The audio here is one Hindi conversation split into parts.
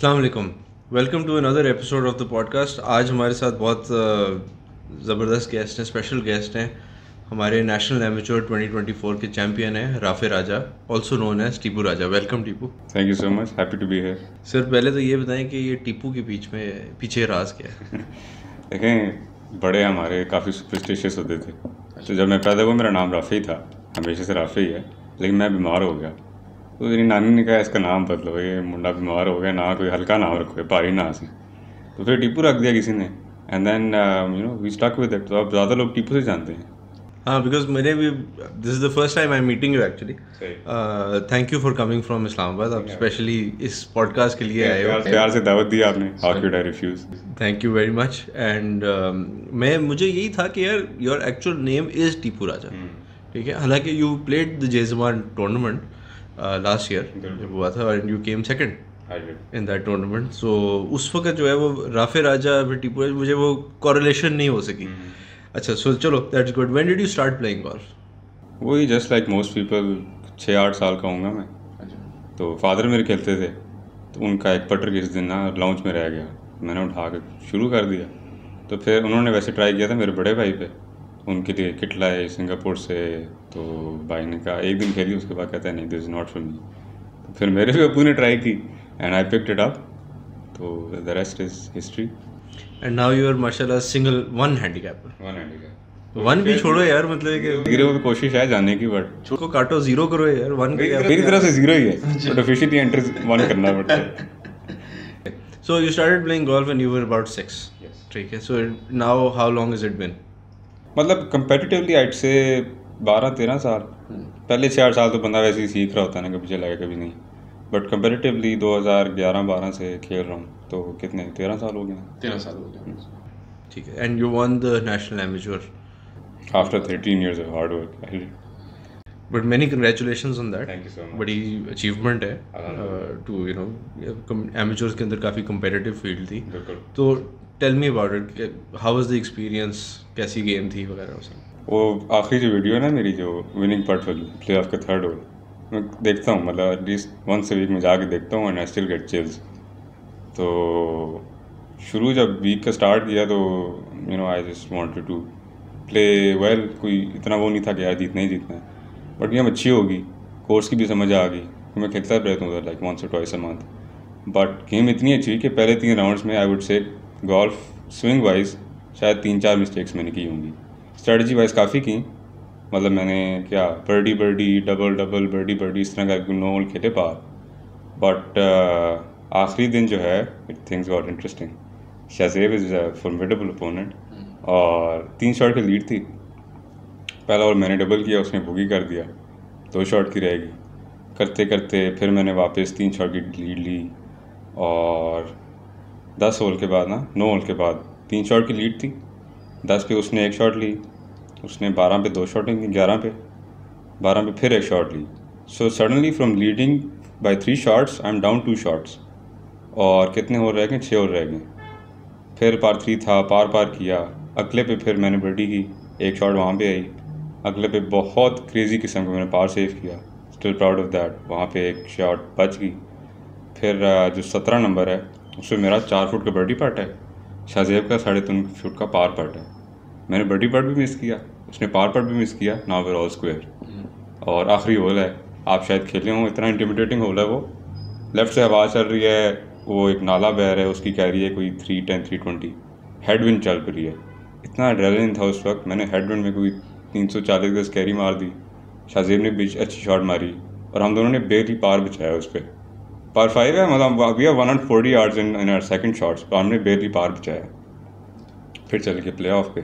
अस्सलाम वालेकुम। Welcome to another episode of the podcast. आज हमारे साथ बहुत ज़बरदस्त गेस्ट हैं, स्पेशल गेस्ट हैं। हमारे नेशनल एमेच्योर 2024 के चैम्पियन हैं Rafay Raja, also known as Tipu Raja. Welcome Tipu. Thank you so much, happy to be here. Sir पहले तो ये बताएं कि ये टीपू के पीछे राज क्या है? देखें, बड़े हमारे काफ़ी सुपरस्टिशियस होते थे। तो जब मैं पैदा हुआ मेरा नाम राफे ही था, हमेशा से राफे ही है। लेकिन मैं बीमार हो गया तो मेरी नानी ने कहा इसका नाम बदलो, ये मुंडा बीमार हो गया ना, कोई हल्का नाम रखो, भारी ना से। तो फिर टीपू रख दिया किसी ने, and then we stuck with it. तो अब ज़्यादा लोग टीपू से जानते हैं। हाँ, बिकॉज मैंने भी this is the first time I am meeting you actually. Thank you for coming from Islamabad. आप स्पेशली इस पॉडकास्ट के लिए आए हो। प्यार से दावत दी आपने, how could I refuse. Thank you very much. And मुझे यही था कि यार your actual name is Tipu Raja, ठीक है। हालांकि यू प्लेड द जेजमान टूर्नामेंट लास्ट ईयर जब हुआ था and you came second in that tournament. So उस वक्त जो है वो राफे राजा फिर टीपू राजा, मुझे वो कोरिलेशन नहीं हो सकी। अच्छा, सो चलो that's good. When did you start playing golf? वही जस्ट लाइक मोस्ट पीपल, 6-8 साल का हूँगा मैं। तो फादर मेरे खेलते थे, तो उनका एक पटर किस दिन ना लॉन्च में रह गया, मैंने उठा के शुरू कर दिया। तो फिर उन्होंने वैसे ट्राई किया था मेरे बड़े भाई पे, उनके लिए किट लाए सिंगापुर से। तो भाई ने कहा एक दिन खेली, उसके बाद कहता है नहीं, this is not for me. तो फिर मेरे भी अबू ने ट्राई की and I picked it up. तो the rest is history. And now you are माशाल्लाह single one handicapper. One handicap, one भी छोड़ो यार, मतलब कि धीरे वो कोशिश है जाने की, बट को काटो, जीरो करो यार। वन का मेरी तरफ से जीरो ही है, बट ऑफिशियली एंट्री वन करना पड़ता है। So you started playing golf when you were about 6. Yes. ठीक है। So now how long has it been? मतलब कंपेटिटिवली आइट से 12-13 साल। पहले 4 साल तो बंदा वैसे ही सीख रहा होता है ना, कभी चलाएगा कभी नहीं। बट कंपेटिटिवली 2011-12 से खेल रहा हूँ, तो कितने 13 साल हो गए। 13 साल हो गए, ठीक है। And you won the national amateur after 13 years of hard work. But many congratulations on that. Thank you so much. बड़ी अचीवमेंट है टू यू नो, एमेच्योर्स के अंदर काफ़ी कंपेटिटिव फील्ड थी। बिल्कुल। तो tell me about it, how was the experience, कैसी गेम थी वगैरह वो सब। वो आखिरी जो वीडियो है ना मेरी, जो विनिंग पट वाली प्ले ऑफ का 3rd होल, मैं देखता हूँ, मतलब एटलीस्ट वंस अ वीक में जाके देखता हूँ, and I still get chills. तो शुरू जब वीक का स्टार्ट किया तो I just wanted to play well. कोई इतना वो नहीं था कि यार जीतना ही जीतना है, बट गेम अच्छी होगी, कोर्स की भी समझ आ गई। मैं खेलता रहता हूँ like once or twice a month, but game इतनी अच्छी कि पहले 3 राउंड्स में I would say golf swing wise शायद 3-4 मिस्टेक्स मैंने की होंगी। स्ट्रेटजी वाइज काफ़ी की, मतलब मैंने क्या birdie birdie, double double, birdie birdie, इस तरह का 9 होल खेले पार। बट आखिरी दिन जो है things got interesting. Shahzeb is a formidable opponent, और 3 शॉट की लीड थी। पहला ओवर मैंने डबल किया, उसने बोगी कर दिया, 2 शॉट की रहेगी। करते करते फिर मैंने वापस 3 शॉट की लीड ली, और 10 होल के बाद 9 होल के बाद 3 शॉट की लीड थी। 10 पे उसने 1 शॉट ली, उसने 12 पे 2 शॉटें की, 12 पे फिर 1 शॉट ली। So suddenly from leading by 3 shots I am down 2 shots. और कितने होल रह गए? 6 होल रह गए। फिर पार 3 था, पार किया। अगले पे फिर मैंने बर्डी की, 1 शॉट वहाँ पे आई। अगले पे बहुत क्रेज़ी किस्म का मैंने पार सेव किया, स्टिल प्राउड ऑफ दैट। वहाँ पे 1 शॉट बच गई। फिर जो 17 नंबर है उसमें मेरा 4 फुट का बर्डी पट है, शाज़ेब का 3.5 फुट का पार पट है। मैंने बर्डी पट भी मिस किया, उसने पार पट भी मिस किया। Now we are all square. और आखिरी होल है, आप शायद खेले हों, इतना इंटिमिडेटिंग होल है वो। लेफ़्ट से हवा चल रही है, वो एक नाला बह रहा है, उसकी कैरी है कोई 310 320, हेडविंड चल रही है। इतना एड्रेनलिन था उस वक्त, मैंने हेडविंड में कोई 340 गज कैरी मार दी। शाज़ेब ने बीच अच्छी शॉट मारी, और हम दोनों ने बेरली पार बचाया उस पर। पार 5 है, मतलब we are 140 yards in our second shots, तो हमने बेरली पार बचाया। फिर चल के प्ले ऑफ पे,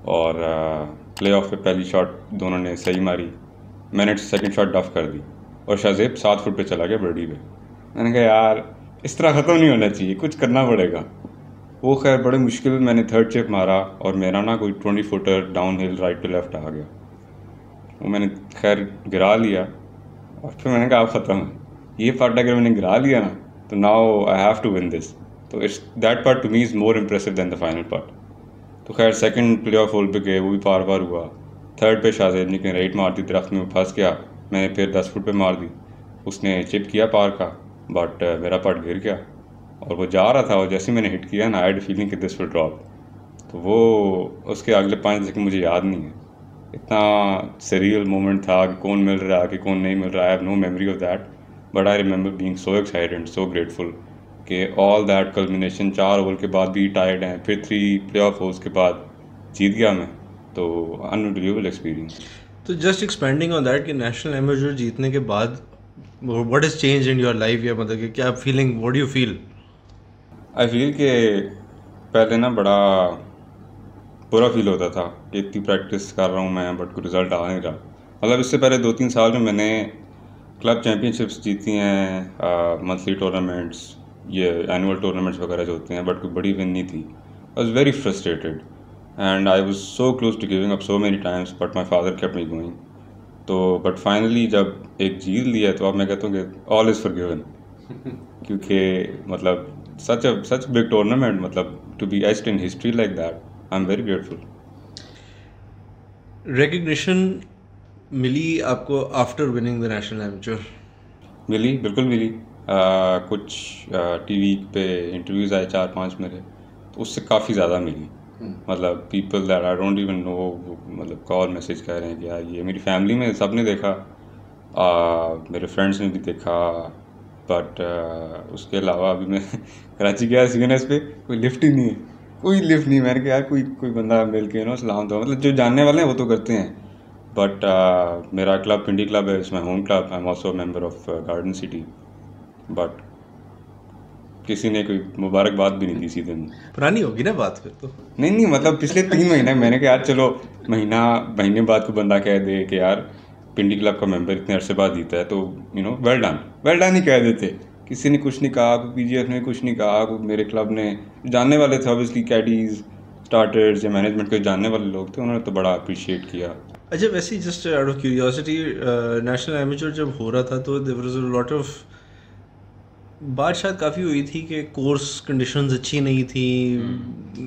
और प्ले ऑफ पे पहली शॉट दोनों ने सही मारी, मैंने सेकंड शॉट डफ कर दी, और शाज़ेब 7 फुट पे चला गया बर्डी पे। मैंने कहा यार इस तरह ख़त्म नहीं होना चाहिए, कुछ करना पड़ेगा। वो खैर बड़े मुश्किल मैंने 3rd चिप मारा, और मेरा ना कोई 20 footer downhill right to left आ गया। वो मैंने खैर गिरा लिया, और फिर मैंने कहा अब ख़त्म है ये पार्ट। अगर मैंने गिरा लिया ना, तो now I have to win this. तो it's that part to me is more impressive than the final part. तो खैर सेकंड प्ले ऑफ होल पे गए, वो भी पार हुआ। 3rd पे शाज़ेब ने राइट मार दी, दरख्त में फंस गया, मैंने फिर 10 फुट पे मार दी, उसने चिप किया पार का, बट मेरा पट गिर गया। और वो जा रहा था और जैसे मैंने हिट किया ना, आई हैड फीलिंग कि दिस विल ड्रॉप। तो वो उसके अगले 5 सेकंड मुझे याद नहीं है, इतना सरियल मोमेंट था कि कौन मिल रहा है कि कौन नहीं मिल रहा है। I have no memory of that, but I remember being so excited, so grateful कि ऑल दैट कल्मिनेशन, 4 ओवर के बाद भी टाइड हैं, फिर 3 प्लेऑफ होल्स के बाद जीत गया मैं। तो अनबिलीवेबल एक्सपीरियंस। तो जस्ट एक्सपेंडिंग ऑन दैट कि नेशनल एमेच्योर जीतने के बाद what is change in your life, या मतलब कि क्या feeling, what do you feel? I feel कि पहले ना बड़ा बुरा फील होता था कि इतनी प्रैक्टिस कर रहा हूँ मैं बट कोई रिज़ल्ट आ नहीं रहा। मतलब इससे पहले 2-3 साल में मैंने क्लब चैम्पियनशिप्स जीती हैं, मंथली टूर्नामेंट्स, ये एनुअल टूर्नामेंट्स वगैरह जो होते हैं, बट कोई बड़ी विन नहीं थी। I was very frustrated and I was so close to giving up so many times, but my father kept me going. तो बट फाइनली जब एक जीत लिया तो अब मैं कहता हूँ कि ऑल इज़ फॉरगिवन, क्योंकि मतलब सच बिग टूर्नामेंट, मतलब to be etched in history like that, I am very grateful. Recognition मिली आपको after winning the national amateur? मिली, बिल्कुल मिली। कुछ टीवी पे इंटरव्यूज़ आए 4-5 मेरे, तो उससे काफ़ी ज़्यादा मिली। मतलब people that I don't even know, मतलब कॉल मैसेज कह रहे हैं कि यार ये, मेरी फैमिली में सब ने देखा, मेरे फ्रेंड्स ने भी देखा, बट उसके अलावा अभी मैं कराची गया सीएनएस पे, कोई लिफ्ट ही नहीं है, कोई लिफ्ट नहीं। मैंने कहा यार कोई बंदा मिल के सलाम दो, मतलब जो जानने वाले हैं वो तो करते हैं, बट मेरा क्लब पिंडी क्लब है, it's my home club, I am also member of garden city, but किसी ने कोई मुबारकबाद भी नहीं दी सीधे में। पुरानी होगी ना बात फिर तो। नहीं, मतलब पिछले 3 महीने मैंने कहा यार चलो महीने बाद को बंदा कह दे कि यार पिंडी क्लब का मेंबर इतने अरसे बाद जीता है, तो वेल डन ही कह देते। किसी ने कुछ नहीं कहा, कोई पीजीएफ ने कुछ नहीं कहा, कोई मेरे क्लब ने जानने वाले थे ऑब्वियसली, कैडीज, स्टार्टर्स या मैनेजमेंट के जानने वाले लोग थे, उन्होंने तो बड़ा अप्रिशिएट किया। अच्छा, वैसे ही just out of curiosity, national amateur जब हो रहा था तो there was a lot of बात शायद काफ़ी हुई थी कि कोर्स कंडीशंस अच्छी नहीं थी।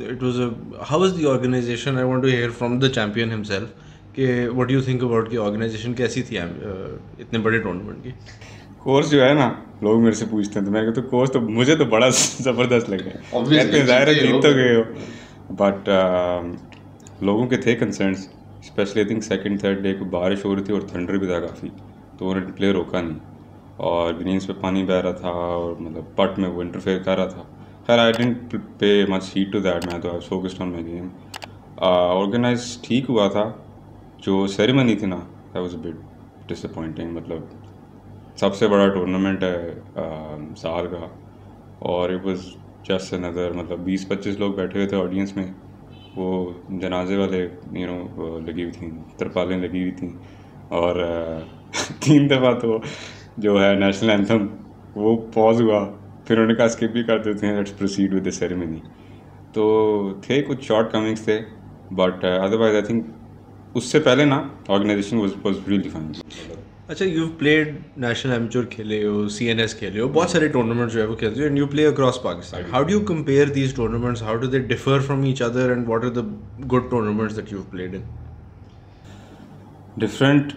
It was how was the organisation? I want to hear from the champion himself कि what do you think about की ऑर्गेनाइजेशन कैसी थी इतने बड़े टूर्नामेंट की? कोर्स जो है ना, लोग मेरे से पूछते हैं तो मैं कहता हूँ कोर्स तो मुझे तो बड़ा ज़बरदस्त लगा। कहते हैं ज़ाहिर है जीत तो गए हो, बट लोगों के थे concerns, specially I think second third day को बारिश हो रही थी और थंडर भी था काफ़ी, तो उन्होंने प्ले रोका नहीं और ग्रीन्स पे पानी बह रहा था और मतलब पट में वो इंटरफेयर कर रहा था। खैर I didn't pay much heed to that, मैं तो I was focused on my game. Organise ठीक हुआ था, जो सेरेमनी थी ना that was a bit disappointing. मतलब सबसे बड़ा टूर्नामेंट है साल का और इट वाज जस्ट अनदर, मतलब 20-25 लोग बैठे हुए थे ऑडियंस में, वो जनाजे वाले लगी हुई थी, तरपालें लगी हुई थी और 3 दफ़ा तो जो है नेशनल एंथम वो पॉज हुआ, फिर उन्होंने कहा स्किप भी कर देते हैं, let's proceed with the ceremony. तो थे कुछ शॉर्ट कमिंग्स थे, बट अदरवाइज आई थिंक उससे पहले ना ऑर्गेनाइजेशन वाज रियली फाइन। अच्छा, यू प्लेड नेशनल एमेच्योर खेले हो, सीएनएस खेले हो, बहुत सारे टूर्नामेंट जो है वो खेलते हो, and you play across Pakistan. How do you compare these tournaments? How do they differ from each other and what are the good tournaments that you played in? Different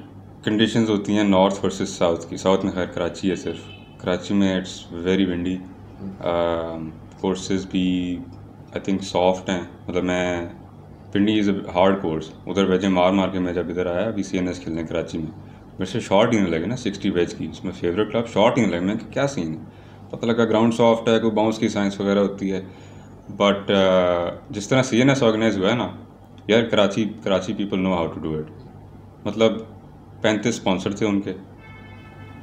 conditions होती हैं नॉर्थ वर्सेस साउथ की। साउथ में खैर कराची है, सिर्फ कराची में इट्स वेरी विंडी, कोर्सेज भी आई थिंक सॉफ्ट हैं। मतलब मैं पिंडी इज़ अ हार्ड कोर्स, उधर वेजें मार के मैं जब इधर आया अभी सीएनएस खेलने कराची में, मेरे से शॉर्ट ही नहीं लगे ना 60 वेज की, इसमें फेवरेट क्लब शॉर्ट ही नहीं लगे। मैं क्या सीन है, पता लगा ग्राउंड सॉफ्ट है, कोई बाउंस की साइंस वगैरह होती है, बट जिस तरह सीएनएस ऑर्गेनाइज हुआ है ना यार, Karachi people know how to do it. मतलब 35 स्पॉन्सर थे उनके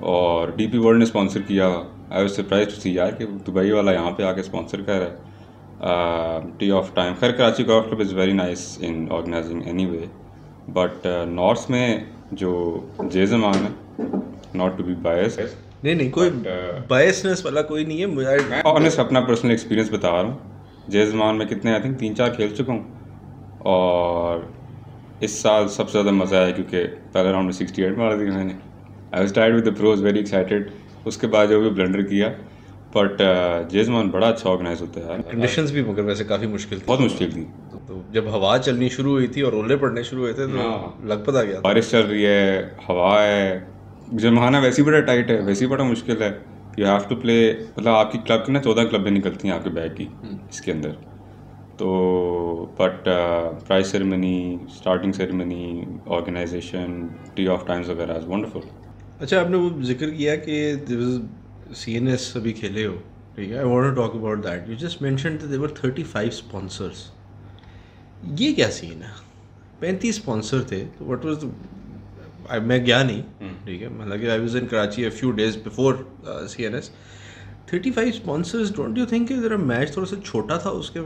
और डीपी वर्ल्ड ने स्पॉन्सर किया। आई वाज सरप्राइज्ड टू सी यार कि दुबई वाला यहाँ पे आके स्पॉन्सर कर रहा है। टी ऑफ टाइम, खैर Karachi golf club is very nice in organising anyway, but north में जो जेज़मान है, नॉट टू बी बायस, नहीं कोई बायसनेस वाला कोई नहीं है, मैं ऑनेस्ट अपना पर्सनल एक्सपीरियंस बता रहा हूँ। जेज़मान में कितने आई थिंक 3-4 खेल चुका हूँ और इस साल सबसे ज़्यादा मज़ा आया क्योंकि पहले राउंड में 68 मार दी मैंने। I was tied with the pros, very excited. उसके बाद जो भी ब्लंडर किया, बट जेज़मान बड़ा अच्छा ऑर्गेनाइज होता है यार। कंडीशंस भी मगर वैसे काफ़ी मुश्किल थी, बहुत मुश्किल थी। तो जब हवा चलनी शुरू हुई थी और ओले पड़ने शुरू हुए थे तो लगभग आ गया। बारिश चल रही है, हवा है, जमाना वैसे ही बड़ा टाइट है, वैसे ही बड़ा मुश्किल है, यू हैव टू प्ले, मतलब आपकी क्लब की ना 14 क्लबें निकलती हैं आपके बैग की इसके अंदर। तो but prize ceremony, starting ceremony, organisation, tee off times वगैरह इज़ वंडरफुल। अच्छा, आपने वो जिक्र किया कि CNS अभी खेले हो, ठीक है, I want to talk about that. You just mentioned that there were 35 sponsors. ये क्या सीन है? 35 स्पॉन्सर थे, तो व्हाट वाज द, मैं गया नहीं, ठीक है, मतलब कि I was in Karachi a few days before CNS। 35 sponsors, don't you think जरा मैच थोड़ा सा छोटा था उसके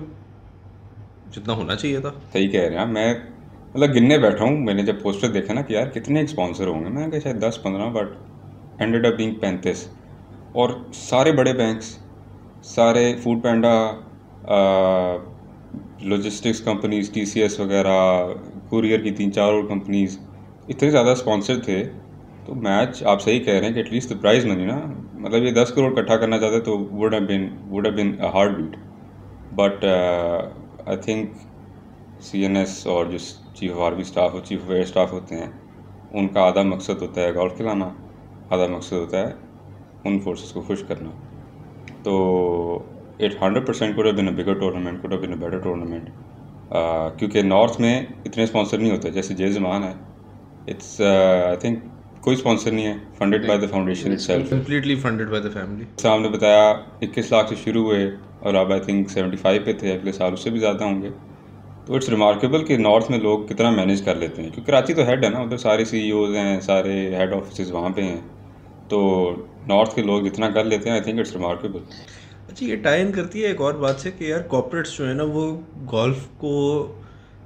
जितना होना चाहिए था? सही कह रहे हैं आप। मैं मतलब गिनने बैठा हूँ, मैंने जब पोस्टर देखा ना कि यार कितने स्पॉन्सर होंगे, मैंने कहा शायद 10-15, बट एंडेड अप बीइंग 35। और सारे बड़े बैंक्स, सारे फूड पैंडा, लॉजिस्टिक्स कंपनीज, TCS वगैरह, कुरियर की 3-4 और कंपनीज, इतने ज़्यादा स्पॉन्सर थे। तो मैच, आप सही कह रहे हैं कि एटलीस्ट द प्राइज मनी ना, मतलब ये 10 करोड़ इकट्ठा करना चाहते तो would have been a hard beat. But I think CNS और जो चीफ ऑफ आर्मी स्टाफ और चीफ ऑफ एयर स्टाफ होते हैं, उनका आधा मकसद होता है गोल्फ खिलाना, आधा मकसद होता है उन फोर्सेस को खुश करना। तो it 100% could have been a bigger tournament, could have been a better tournament, क्योंकि नॉर्थ में इतने स्पॉन्सर नहीं होते जैसे जय ज़मान है। इट्स आई थिंक कोई स्पॉन्सर नहीं है, funded by the foundation itself, completely funded by the family. सामने बताया 21 लाख से शुरू हुए और अब आई थिंक 75 पे थे, अगले साल उससे भी ज़्यादा होंगे। तो इट्स रिमार्केबल कि नॉर्थ में लोग कितना मैनेज कर लेते हैं, क्योंकि कराची तो हेड है ना, उधर सारे CEOs हैं, सारे हेड ऑफिस वहाँ पे हैं। तो नॉर्थ के लोग जितना कर लेते हैं, आई थिंक इट्स रिमार्केबल। अच्छा, ये टाई इन करती है एक और बात से कि यार कॉर्पोरेट्स जो है ना वो गोल्फ को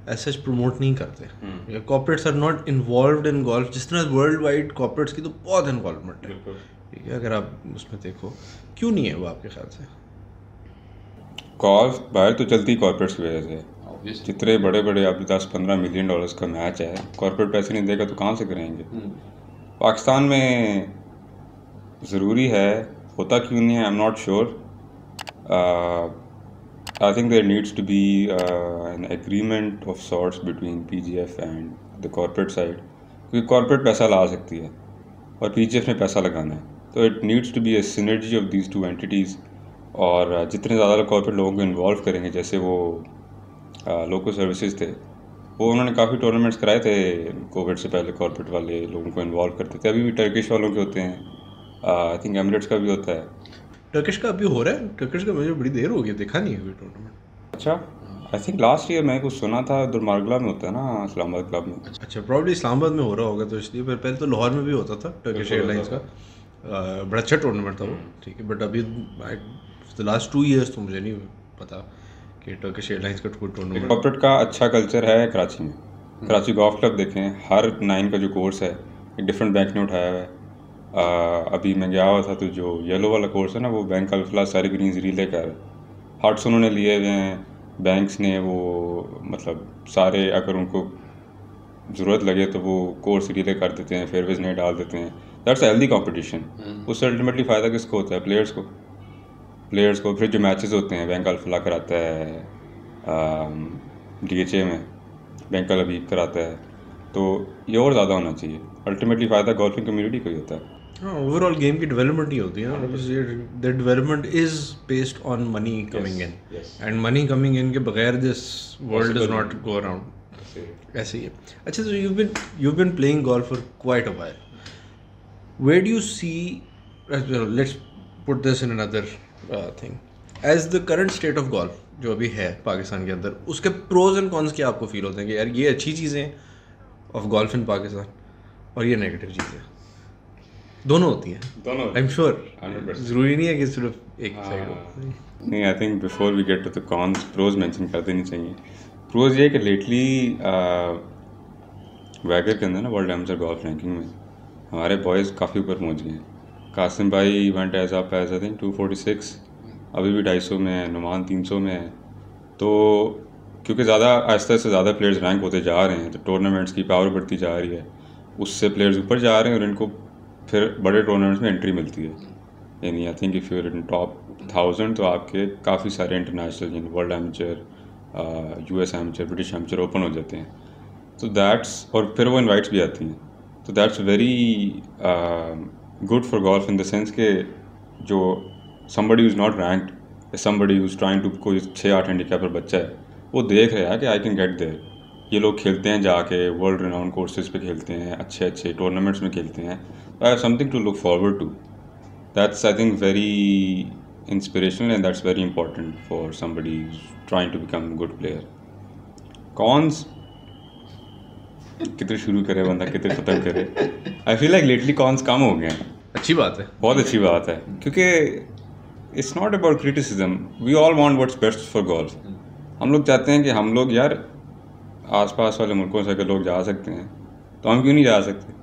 ऐसे प्रमोट नहीं करते, या corporates are not involved in golf. जिस तरह वर्ल्ड वाइड कॉर्पोरेट्स की तो बहुत इन्वॉल्वमेंट है, ठीक है, अगर आप उसमें देखो, क्यों नहीं है वो आपके ख्याल से? गोल्फ बाहर तो चलती कॉर्पोरेट्स की वजह से। जितने बड़े बड़े अब 10-15 मिलियन डॉलर्स का मैच है, कॉर्पोरेट पैसे नहीं देगा तो कहाँ से करेंगे? पाकिस्तान में ज़रूरी है, होता क्यों नहीं है, I am not sure. I think there needs to be an agreement of sorts between PGF and the corporate side, क्योंकि कॉर्पोरेट पैसा ला सकती है और PGF ने पैसा लगाना है। तो it needs to be a synergy of these two entities. और जितने ज़्यादा कॉर्पोरेट लोगों को इन्वॉल्व करेंगे, जैसे वो लोकल सर्विसेज थे, वो उन्होंने काफ़ी टूर्नामेंट्स कराए थे कोविड से पहले, कॉर्पोरेट वाले लोगों को इन्वॉल्व करते थे। अभी भी टर्किश वालों के होते हैं, आई थिंक एमिरेट्स का भी होता है। टर्किश का अभी हो रहा है? टर्किश का मुझे बड़ी देर हो गई, देखा नहीं है टूर्नामेंट। अच्छा, आई थिंक लास्ट ईयर मैं कुछ सुना था दुर्मार्गला में होता है ना, इस्लामाबाद क्लब में। अच्छा, प्रॉब्ली इस्लामाबाद में हो रहा होगा, तो इसलिए फिर पहले तो लाहौर में भी होता था टर्किश एयरलाइंस का, बड़ा अच्छा टूर्नामेंट था वो, ठीक है। बट अभी द लास्ट 2 years तो मुझे नहीं पता कि टर्किश एयरलाइंस का कोई टूर्नामेंट। कॉर्पोरेट का अच्छा कल्चर है कराची में। कराची गोल्फ क्लब देखें, हर 9 का जो कोर्स है एक डिफरेंट बैंक ने उठाया हुआ है। अभी मैं गया हुआ था तो जो येलो वाला कोर्स है ना, वो बैंक अल्फला सारी ग्रीन्स रिले कर हार्ट्स उन्होंने लिए हुए हैं। बैंक्स ने वो मतलब सारे, अगर उनको ज़रूरत लगे तो वो कोर्स रिले कर देते हैं, फेयरवेज नहीं डाल देते हैं। That's healthy competition. उससे अल्टीमेटली फ़ायदा किसको होता है? प्लेयर्स को। फिर जो मैचेस होते हैं, बैंक अल्फला कराता है, DHA में बैंक अल कराता है, तो ये और ज़्यादा होना चाहिए। अल्टीमेटली फ़ायदा गोल्फिंग कम्युनिटी को ही होता है। हाँ, ओवरऑल गेम की डेवलपमेंट नहीं होती है ना, the development is based on money coming in, and money coming in के बगैर this world does not go around. ऐसे ही है। अच्छा, तो you've been playing golf for quite a while. Where do you see, let's put this in another thing, as the current state of golf जो अभी है पाकिस्तान के अंदर, उसके प्रोज एंड कॉन्स क्या आपको फील होते हैं कि यार ये अच्छी चीज़ें ऑफ गोल्फ इन पाकिस्तान और ये नेगेटिव चीज़ें दोनों होती हैं? दोनों, आई एम श्योर, 100%। ज़रूरी नहीं है कि सिर्फ एक साइड हो। नहीं, I think before we get to the cons, pros mention कर देनी चाहिए। प्रोज ये कि लेटली वैगर के अंदर ना वर्ल्ड एमेचर गोल्फ रैंकिंग में हमारे बॉयज़ काफ़ी ऊपर पहुंच गए हैं। कासिम भाई went as up as I think 246, अभी भी 250 में है, नुमान 300 में है। तो क्योंकि ज़्यादा आहिस्ता से ज़्यादा प्लेयर्स रैंक होते जा रहे हैं, तो टूर्नामेंट्स की पावर बढ़ती जा रही है, उससे प्लेयर्स ऊपर जा रहे हैं और इनको फिर बड़े टूर्नामेंट्स में एंट्री मिलती है। यानी I think if you in top 1000 तो आपके काफ़ी सारे इंटरनेशनल, यानी world amateur, US amateur, British amateur open हो जाते हैं। तो दैट्स, और फिर वो इनवाइट्स भी आती हैं, तो that's very good for golf in the sense के जो somebody who's not ranked, somebody who's trying to, कोई 6-8 हैंडीकैप पर बच्चा है, वो देख रहा है कि आई कैन गेट देयर. ये लोग खेलते हैं जाके वर्ल्ड रिनाउंड कोर्सेज पे खेलते हैं, अच्छे अच्छे टूर्नामेंट्स में खेलते हैं. I have something to look forward to. That's I think very inspirational and that's very important for somebody trying to become good player. Cons कितने शुरू करे बंदा, कितने ख़त्म करे. I feel like lately cons कम हो गए हैं. अच्छी बात है, बहुत अच्छी बात है, क्योंकि it's not about criticism. We all want what's best for golf. हम लोग चाहते हैं कि हम लोग यार आसपास वाले मुल्कों से अगर लोग जा सकते हैं तो हम क्यों नहीं जा सकते.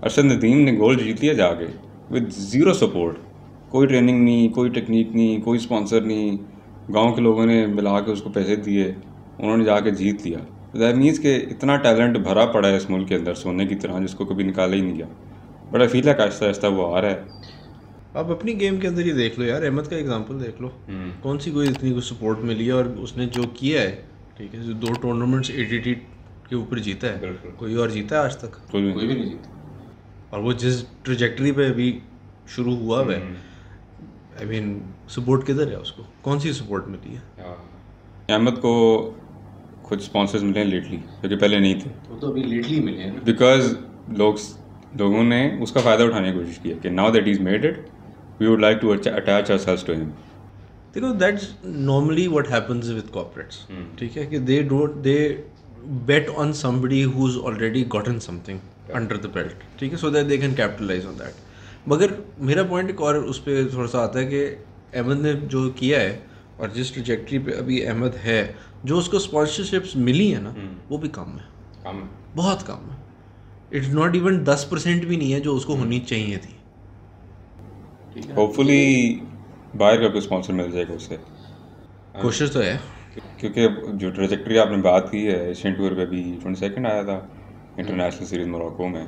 अरशद नदीम ने गोल्ड जीत लिया जाके विद ज़ीरो सपोर्ट. कोई ट्रेनिंग नहीं, कोई टेक्निक नहीं, कोई स्पॉन्सर नहीं. गांव के लोगों ने मिला के उसको पैसे दिए, उन्होंने जाके जीत लिया. दैट मीन्स कि इतना टैलेंट भरा पड़ा है इस मुल्क के अंदर सोने की तरह, जिसको कभी निकाला ही नहीं गया. But I feel like Aahista Aahista वो आ रहा है. आप अपनी गेम के अंदर ही देख लो यार, अहमद का एग्जांपल देख लो. कौन सी कोई इतनी कुछ सपोर्ट मिली है और उसने जो किया है, ठीक है, जो 2 टूर्नामेंट्स ATT के ऊपर जीता है, कोई और जीता है आज तक? कोई भी नहीं जीता. और वो जिस ट्रेजेक्टरी पे अभी शुरू हुआ है, आई मीन सपोर्ट किधर है उसको? कौन सी सपोर्ट मिली है? अहमद को कुछ स्पॉन्सर्स मिले हैं लेटली, क्योंकि पहले नहीं थे. वो तो अभी लेटली मिले हैं, बिकॉज लोगों ने उसका फ़ायदा उठाने की कोशिश की है कि now that is made it, we would like to attach ourselves to him. देखो that's normally what happens with corporates. ठीक है, कि दे bet on somebody who's already gotten something under the belt, ठीक है, so that they can capitalize on that. मगर मेरा पॉइंट एक और उस पर थोड़ा सा आता है कि अहमद ने जो किया है और जिस ट्रैजेक्टरी पे अभी अहमद है, जो उसको स्पॉन्सरशिप्स मिली है ना, वो भी कम है, बहुत कम है. इट्स नॉट इवन 10% भी नहीं है जो उसको होनी चाहिए थी. होपफुली बाहर का कोई स्पॉन्सर मिल जाएगा उससे. कोशिश तो है, क्योंकि जो ट्रेजेक्टरी आपने बात की है, एशियन टूर पे भी 22nd आया था इंटरनेशनल सीरीज़ मोरक्को में.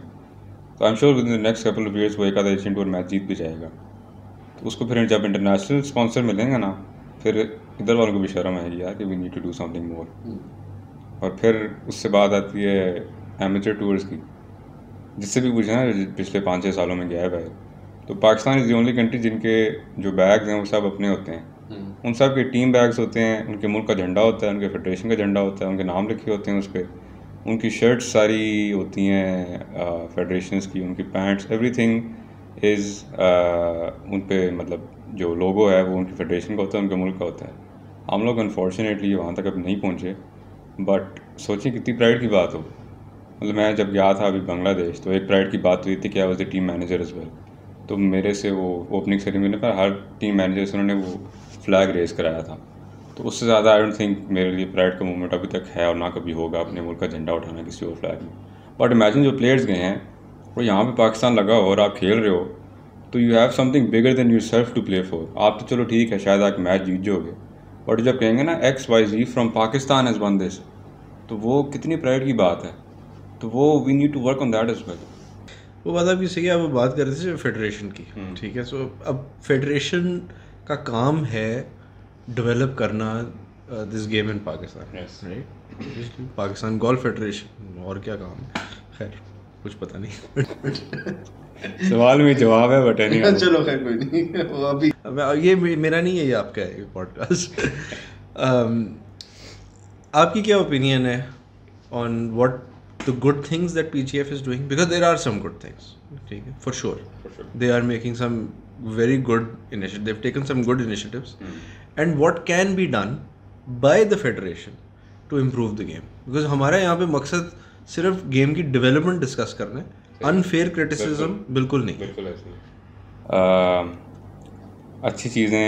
तो I am sure with the next couple of years वो एक आधा एशियन टूर मैच जीत भी जाएगा. तो उसको फिर जब इंटरनेशनल स्पॉन्सर मिलेंगे ना, फिर इधर वालों को भी शर्म आएगी यार कि we need to do something more. और फिर उससे बात आती है एमेचर टूर्स की. जिससे भी पूछा ना पिछले 5-6 सालों में गया है, तो Pakistan is the only country जिनके जो बैग्स हैं वो सब अपने होते हैं. उन सब के टीम बैग्स होते हैं, उनके मुल्क का झंडा होता है, उनके फेडरेशन का झंडा होता है, उनके नाम लिखे होते हैं उस पर. उनकी शर्ट्स सारी होती हैं फेडरेशंस की, उनकी पैंट्स, एवरीथिंग इज़ उन पे मतलब जो लोगो है वो उनकी फेडरेशन का होता है, उनके मुल्क का होता है. हम लोग अनफॉर्चुनेटली वहाँ तक अब नहीं पहुँचे. बट सोचिए कितनी प्राइड की बात हो. मतलब मैं जब गया था अभी बांग्लादेश, तो एक प्राइड की बात हुई थी कि I was the team manager as well. तो मेरे से वो ओपनिंग सेरेमनी पर हर टीम मैनेजर से उन्होंने वो फ्लैग रेस कराया था. तो उससे ज़्यादा आई डोंट थिंक मेरे लिए प्राइड का मोमेंट अभी तक है और ना कभी होगा अपने मुल्क का झंडा उठाना किसी और फ्लैग में. बट इमेजिन जो प्लेयर्स गए हैं वो यहाँ पे पाकिस्तान लगा हो और आप खेल रहे हो, तो you have something bigger than yourself to play for. आप तो चलो ठीक है शायद आप मैच जीत जाओगे, बट जब कहेंगे ना XYZ from Pakistan has won this, तो वो कितनी प्राइड की बात है. तो वो we need to work on that as well. वो बात आपकी सही है. आप बात कर रहे थे फेडरेशन की, ठीक है. सो अब फेडरेशन का काम है डेवलप करना this game in Pakistan, right. Pakistan golf federation, और क्या काम है, खैर कुछ पता नहीं. सवाल में जवाब है बट नहीं. चलो खैर कोई नहीं, वो अभी ये मेरा नहीं है, ये आपका है पॉडकास्ट. आपकी क्या ओपिनियन है on what the good things that PGF is doing? Because there are some good things, okay, for sure. They are making some very good initiatives. They've taken some good initiatives. And what can be done by the federation to improve the game? Because हमारा यहाँ पे मकसद सिर्फ गेम की डेवलपमेंट डिस्कस करना है, अनफेयर क्रिटिसिज्म बिल्कुल नहीं. बिल्कुल ऐसे अच्छी चीज़ें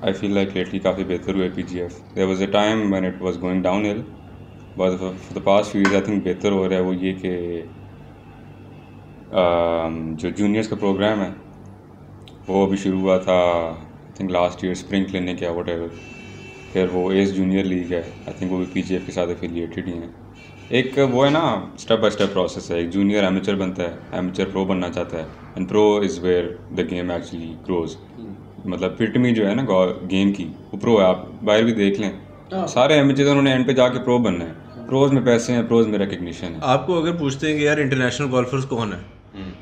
आई फील लाइक लेटली काफ़ी बेहतर हुए PGF. There was a time when it was going downhill. But for the past few years I think बेहतर हो रहा है. वो ये कि जो जूनियर्स का प्रोग्राम है वो अभी शुरू हुआ था I think last year spring clinic या वट एवर. फिर वो एस जूनियर लीग है, आई थिंक वो भी PGF के साथ एफिलिएटेड ही हैं. एक वो है ना स्टेप बाय स्टेप प्रोसेस है. एक जूनियर एमेचर बनता है, एमेचर प्रो बनना चाहता है, and pro is where the game actually grows. मतलब पिटमी जो है ना गेम की, वो प्रो है. आप बाहर भी देख लें, सारे एमेचर उन्होंने एंड पे जाके प्रो बनना है. प्रोज में पैसे हैं, प्रोज में रिकग्निशन है. आपको अगर पूछते हैं कि यार इंटरनेशनल गोल्फर्स कौन है,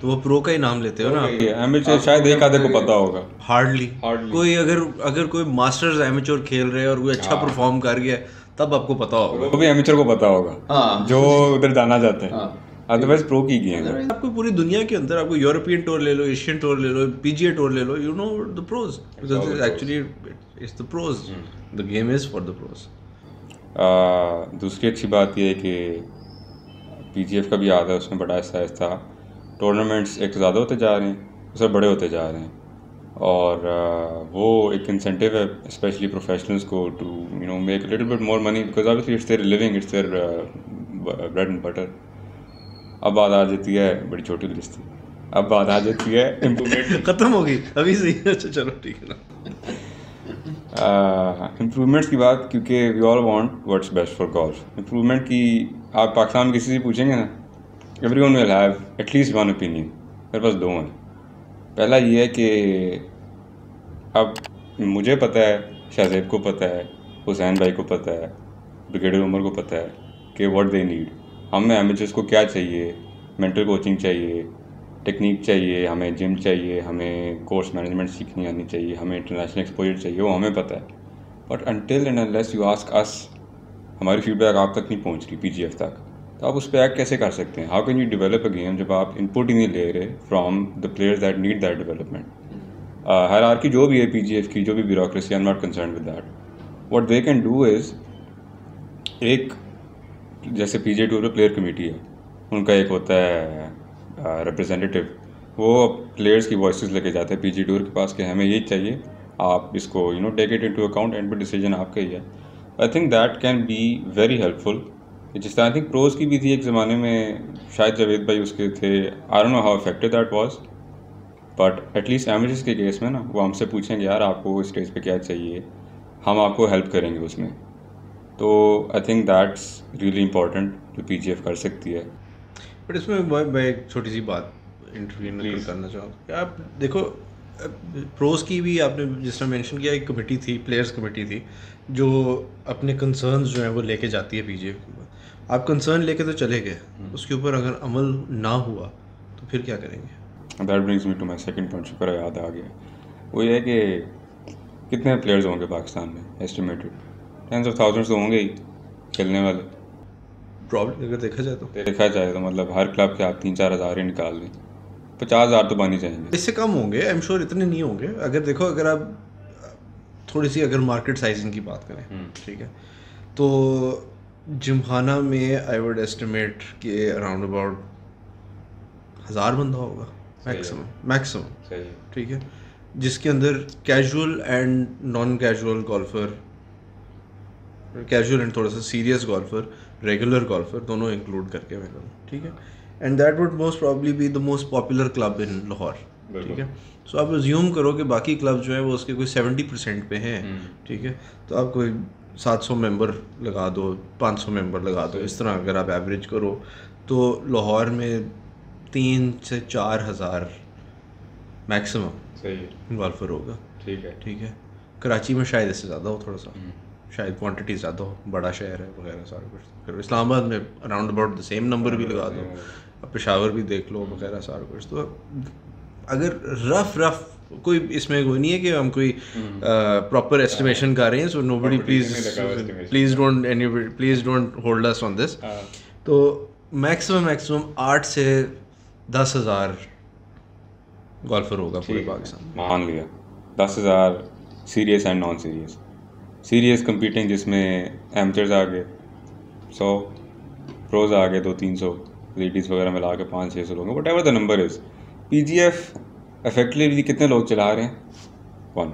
तो वो प्रो का ही नाम लेते हो ना। एमेचर शायद एक आधे को पता होगा, हार्डली कोई अगर कोई मास्टर्स एमेच्योर खेल रहे हैं और कोई अच्छा परफॉर्म कर गया तब आपको पता होगा, वो भी एमेचर को पता होगा जो उधर जाना चाहते हैं, अदरवाइज प्रो की गेम है। आपको पूरी दुनिया के अंदर आपको यूरोपियन टूर ले लो, एशियन टूर ले लो, पीजीए टूर ले लो, you know the pros, because actually it's the pros, the game is for the pros. दूसरी अच्छी बात यह है कि पीजीएफ का भी याद है, उसमें बड़ा आहिस्ता टूर्नामेंट्स एक तो ज़्यादा होते जा रहे हैं, उससे बड़े होते जा रहे हैं, और वो एक इंसेंटिव है स्पेशली प्रोफेशनल्स को to you know make little bit more money, because obviously it's their living, it's their bread and butter. अब बात आ जाती है, बड़ी छोटी लिस्ट थी, अब बात आ जाती है इम्प्रूवमेंट खत्म हो गई अभी से ही। अच्छा चलो ठीक है ना, इम्प्रूवमेंट्स की बात, क्योंकि वी all want what's best for गोल्फ। इम्प्रूवमेंट की आप पाकिस्तान में किसी से पूछेंगे ना, everyone will have at least one opinion, मेरे पास दो हैं। पहला ये है कि अब मुझे पता है, शाहजेब को पता है, हुसैन भाई को पता है, ब्रिगेडियर उमर को पता है कि व्हाट दे नीड। हमें एमेचर्स को क्या चाहिए, मेंटल कोचिंग चाहिए, टेक्निक चाहिए, हमें जिम चाहिए, हमें कोर्स मैनेजमेंट सीखनी आनी चाहिए, हमें इंटरनेशनल एक्सपोजर चाहिए, वो हमें पता है। But until and unless you ask us, हमारी फीडबैक आप तक नहीं पहुंच रही, पीजीएफ तक, तो आप उस पर एक्ट कैसे कर सकते हैं? How can you develop a game जब आप इनपुट ही नहीं ले रहे from the players that need that development? Hierarchy जो भी है पीजीएफ की, जो भी bureaucracy, I am not concern with that. What they can do is, एक जैसे पीजीए टूर में प्लेयर कमेटी है, उनका एक होता है रिप्रेजेंटेटिव, वो प्लेयर्स की वॉइसेस लेके जाते हैं पीजी टूर के पास कि हमें ये चाहिए, आप इसको you know take it into account, and पर डिसीजन आपका ही है। I think that can be very helpful. जिस तरह आई थिंक प्रोज की भी थी एक ज़माने में, शायद जावेद भाई उसके थे, आई don't know how effective that was, but at least amateurs के केस में ना वो हमसे पूछेंगे यार आपको स्टेज पे क्या चाहिए, हम आपको हेल्प करेंगे उसमें। तो I think that's really important जो पीजीएफ कर सकती है। बट इसमें मैं एक छोटी सी बात इंटरव्यू करना चाहूँगा। आप देखो प्रोज की भी आपने जिस तरह मेंशन किया, एक कमेटी थी, प्लेयर्स कमेटी थी, जो अपने कंसर्न्स जो हैं वो लेके जाती है पीजीएफ के ऊपर। आप कंसर्न लेके तो चले गए, उसके ऊपर अगर अमल ना हुआ तो फिर क्या करेंगे? That brings me to my second point, शुक्र याद आ गया। वो ये है कि कितने प्लेयर्स होंगे पाकिस्तान में, एस्टिमेटेड टेंस ऑफ थाउजेंड्स तो होंगे ही खेलने वाले। प्रॉब्लम अगर देखा जाए तो मतलब हर क्लब के आप 3-4 हज़ार ही निकाल लें, 50,000 तो बन ही जाएंगे, इससे कम होंगे, आई एम श्योर इतने नहीं होंगे। अगर देखो, अगर आप थोड़ी सी अगर मार्केट साइजिंग की बात करें, ठीक है, तो जिमखाना में आई वुड एस्टिमेट कि अराउंड अबाउट 1000 बंदा होगा मैक्सिमम, ठीक है, जिसके अंदर casual and non casual golfer, casual and थोड़ा सा सीरियस गोल्फर, रेगुलर गोल्फर, दोनों इंक्लूड करके मैं कहूँ, ठीक है। And that would most probably be the most popular club in Lahore, ठीक है। सो आप अज्यूम करो कि बाकी क्लब जो है वो उसके कोई 70% पे हैं, ठीक है। तो आप कोई 700 मेंबर लगा दो, 500 मेंबर लगा दो, इस तरह अगर आप एवरेज करो तो लाहौर में 3 से 4 हज़ार मैक्सिमम गोल्फर होगा, ठीक है। कराची में शायद इससे ज़्यादा हो, थोड़ा सा शायद क्वांटिटी ज़्यादा हो, बड़ा शहर है वगैरह सारा कुछ। फिर इस्लामाबाद में around about the same number भी लगा दो, अब पेशावर भी देख लो वगैरह सारा कुछ। तो अगर रफ कोई इसमें कोई नहीं है कि हम कोई प्रॉपर एस्टिमेशन कर रहे हैं, so nobody please don't hold us on this. तो मैक्सिमम 8 से 10 हज़ार गोल्फर होगा पूरे पाकिस्तान। मान लिया 10,000 serious and non serious. Serious competing जिसमें एमचर्स आ गए 100, प्रोज आ गए 200-300, लेडीज़ वगैरह मिला के 500-600 लोग, what ever the number is. PGF effectively कितने लोग चला रहे हैं? 1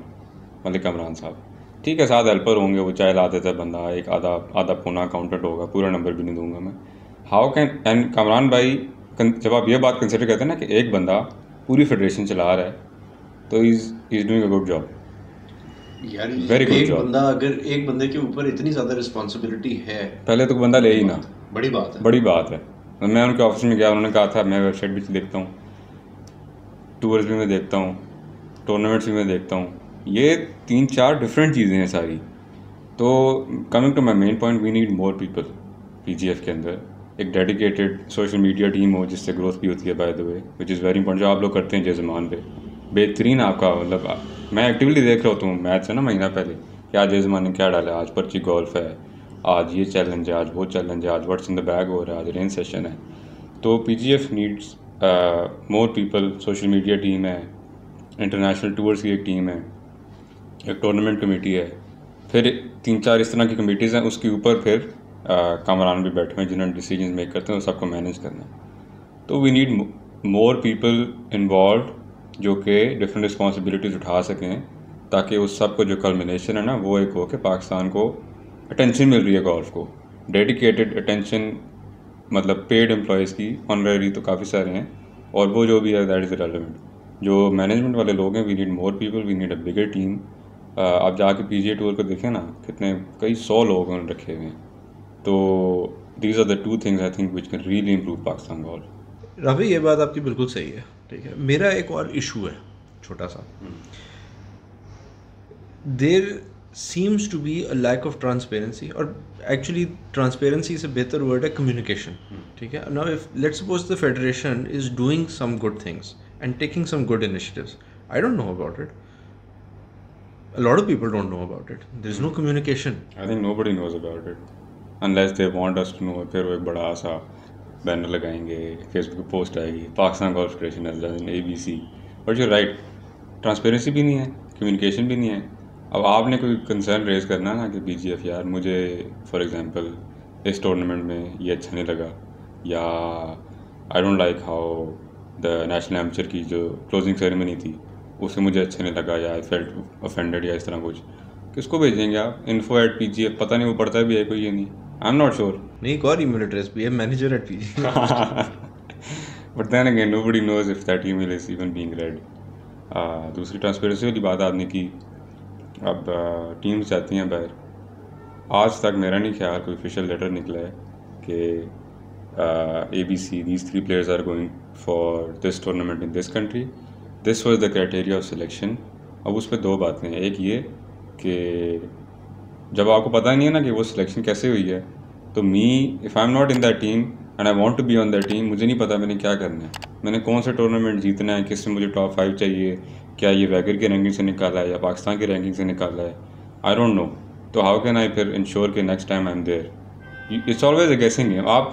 मलिक कमरान साहब, ठीक है, 7 हेल्पर होंगे, वो चाय ला देता है बंदा, एक आधा पौना अकाउंटेंट होगा, पूरा नंबर भी नहीं दूंगा मैं। हाउ कैन, एंड कमरान भाई जब आप ये बात कंसिडर करते हैं ना कि एक बंदा पूरी फेडरेशन चला रहा है, तो is doing a good job यार। Very good job. बंदा, अगर एक बंदे के ऊपर इतनी ज़्यादा रिस्पॉन्सिबिलिटी है, पहले तो बंदा ले ही ना, बड़ी बात है, बड़ी बात है। मैं उनके ऑफिस में गया, उन्होंने कहा था मैं वेबसाइट भी देखता हूँ, टूर्स भी मैं देखता हूँ, टूर्नामेंट्स भी मैं देखता हूँ, ये 3-4 डिफरेंट चीज़ें हैं सारी। तो coming to my main point, we need more people PGF के अंदर एक डेडिकेटेड सोशल मीडिया टीम हो जिससे ग्रोथ भी होती है by the way, which is very important, जो आप लोग करते हैं जयज़मान पे बेहतरीन आपका मतलब। मैं एक्टिवली देख रहा हूँ मैच है ना महीना पहले कि आज जयज़मान ने क्या डाला, आज पर्ची गोल्फ है, आज ये चैलेंज है, आज वो चैलेंज है, आज व्हाट्स इन द बैग हो रहा है, आज रेन सेशन है। तो PGF needs more people, social media team है, इंटरनेशनल टूर्स की एक टीम है, एक टूर्नामेंट कमेटी है, फिर 3-4 इस तरह की कमेटीज़ हैं, उसके ऊपर फिर कामरान भी बैठे हुए हैं जिन्होंने डिसीजन मेक करते हैं, सबको मैनेज करना है। तो we need more people involve जो कि डिफरेंट रिस्पॉन्सिबिलिटीज़ उठा सकें, ताकि उस सब को जो कल्मिनेशन है ना वो एक हो कि पाकिस्तान को अटेंशन मिल रही है गोल्फ को, डेडिकेटेड अटेंशन, मतलब पेड एम्प्लॉयज़ की, ऑनररी तो काफ़ी सारे हैं, और वो जो भी है दैट इज़ इरेलेवेंट। जो मैनेजमेंट वाले लोग हैं, we need more people, we need a bigger team. आप जाके PGA टूर को देखें ना, कितने कई 100 लोग उन्होंने रखे हुए हैं। तो these are the 2 things I think which can really improve Pakistan golf. Ravi, ये बात आपकी बिल्कुल सही है, ठीक है। मेरा एक और इशू है छोटा सा, there seems to be a lack of transparency, और एक्चुअली ट्रांसपेरेंसी से बेहतर वर्ड है कम्युनिकेशन, ठीक है। Now if let's suppose the federation is doing some good things and taking some good initiatives, I don't know about it, a lot of people don't know about it, there is no communication. I think nobody knows about it unless they want us to know। फिर वो एक बड़ा सा बैनर लगाएंगे, फेसबुक पे पोस्ट आएगी, Pakistan golf federation as ABC, but you right, transparency भी नहीं है, कम्युनिकेशन भी नहीं है। अब आपने कोई कंसर्न रेज करना ना कि PGF यार मुझे फॉर एग्जांपल इस टूर्नामेंट में ये अच्छा नहीं लगा, या I don't like how the national amateur की जो क्लोजिंग सेरेमनी थी उससे मुझे अच्छा नहीं लगा, या आई फेल्ट ऑफेंडेड, या इस तरह कुछ, किसको भेजेंगे आप? info@PGF, पता नहीं वो पढ़ता भी है कोई, ये नहीं, आई एम नॉट श्योर। नहीं, एक और ईमेल एड्रेस भी है, manager@PGF। But then again nobody knows if that email is even being read. दूसरी ट्रांसपेरेंसी वाली बात आपने की। अब टीम्स जाती हैं बाहर, आज तक मेरा नहीं ख्याल कोई ऑफिशियल लेटर निकला है कि ABC these 3 players are going for this tournament in this country, this was the criteria of selection. अब उस पर 2 बातें हैं, एक ये कि जब आपको पता नहीं है ना कि वो सिलेक्शन कैसे हुई है, तो me if I am not in that team and I want to be on that team, मुझे नहीं पता मैंने क्या करना है, मैंने कौन सा टूर्नामेंट जीतना है, किससे मुझे टॉप 5 चाहिए, क्या ये वैगर की रैंकिंग से निकाला है या पाकिस्तान की रैंकिंग से निकाला है, आई डोंट नो। तो हाउ कैन आई फिर इंश्योर कि next time I am there? It's always a guessing game. आप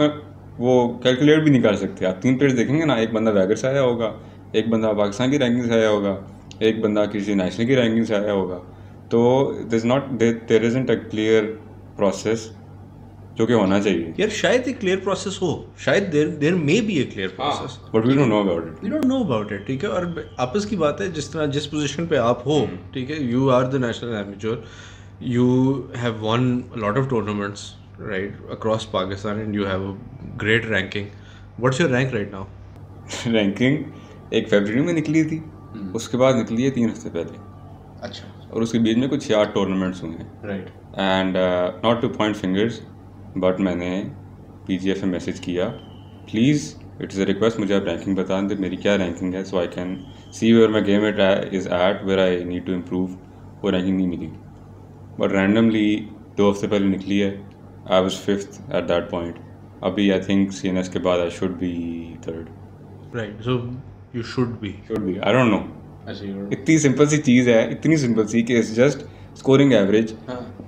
वो कैलकुलेट भी नहीं कर सकते। आप 3 प्लेयर्स देखेंगे ना, एक बंदा वैगर से आया होगा, एक बंदा पाकिस्तान की रैंकिंग से आया होगा, एक बंदा किसी नेशनल की रैंकिंग से आया होगा। तो there isn't a clear process जो कि होना चाहिए। यार शायद एक क्लियर प्रोसेस हो, शायद there may be a clear process, but we don't know about it. We don't know about it, ठीक है। और आपस की बात है, जिस तरह जिस पोजीशन पे आप हो, ठीक है, you are the national amateur, you have won a lot of tournaments right across Pakistan and you have a great ranking. What's your rank right now? Ranking एक फरवरी में निकली थी, उसके बाद निकली है 3 हफ्ते पहले। अच्छा। और उसके बीच में कुछ 8 टूर्नामेंट्स हुए हैं, right. And not to point fingers, but मैंने PGF में मैसेज किया, प्लीज़ इट्स अ रिक्वेस्ट, मुझे आप रैंकिंग बता दें मेरी क्या रैंकिंग है, so I can see where my game is at, where I need to improve. वो रैंकिंग नहीं मिली, बट रैंडमली 2 हफ्ते पहले निकली है। I was 5th at that point. अभी आई थिंक CNS के बाद I should be 3rd। Right, so you should be I don't know. इतनी सिंपल सी चीज़ है, इतनी सिंपल सी कि it's just scoring average,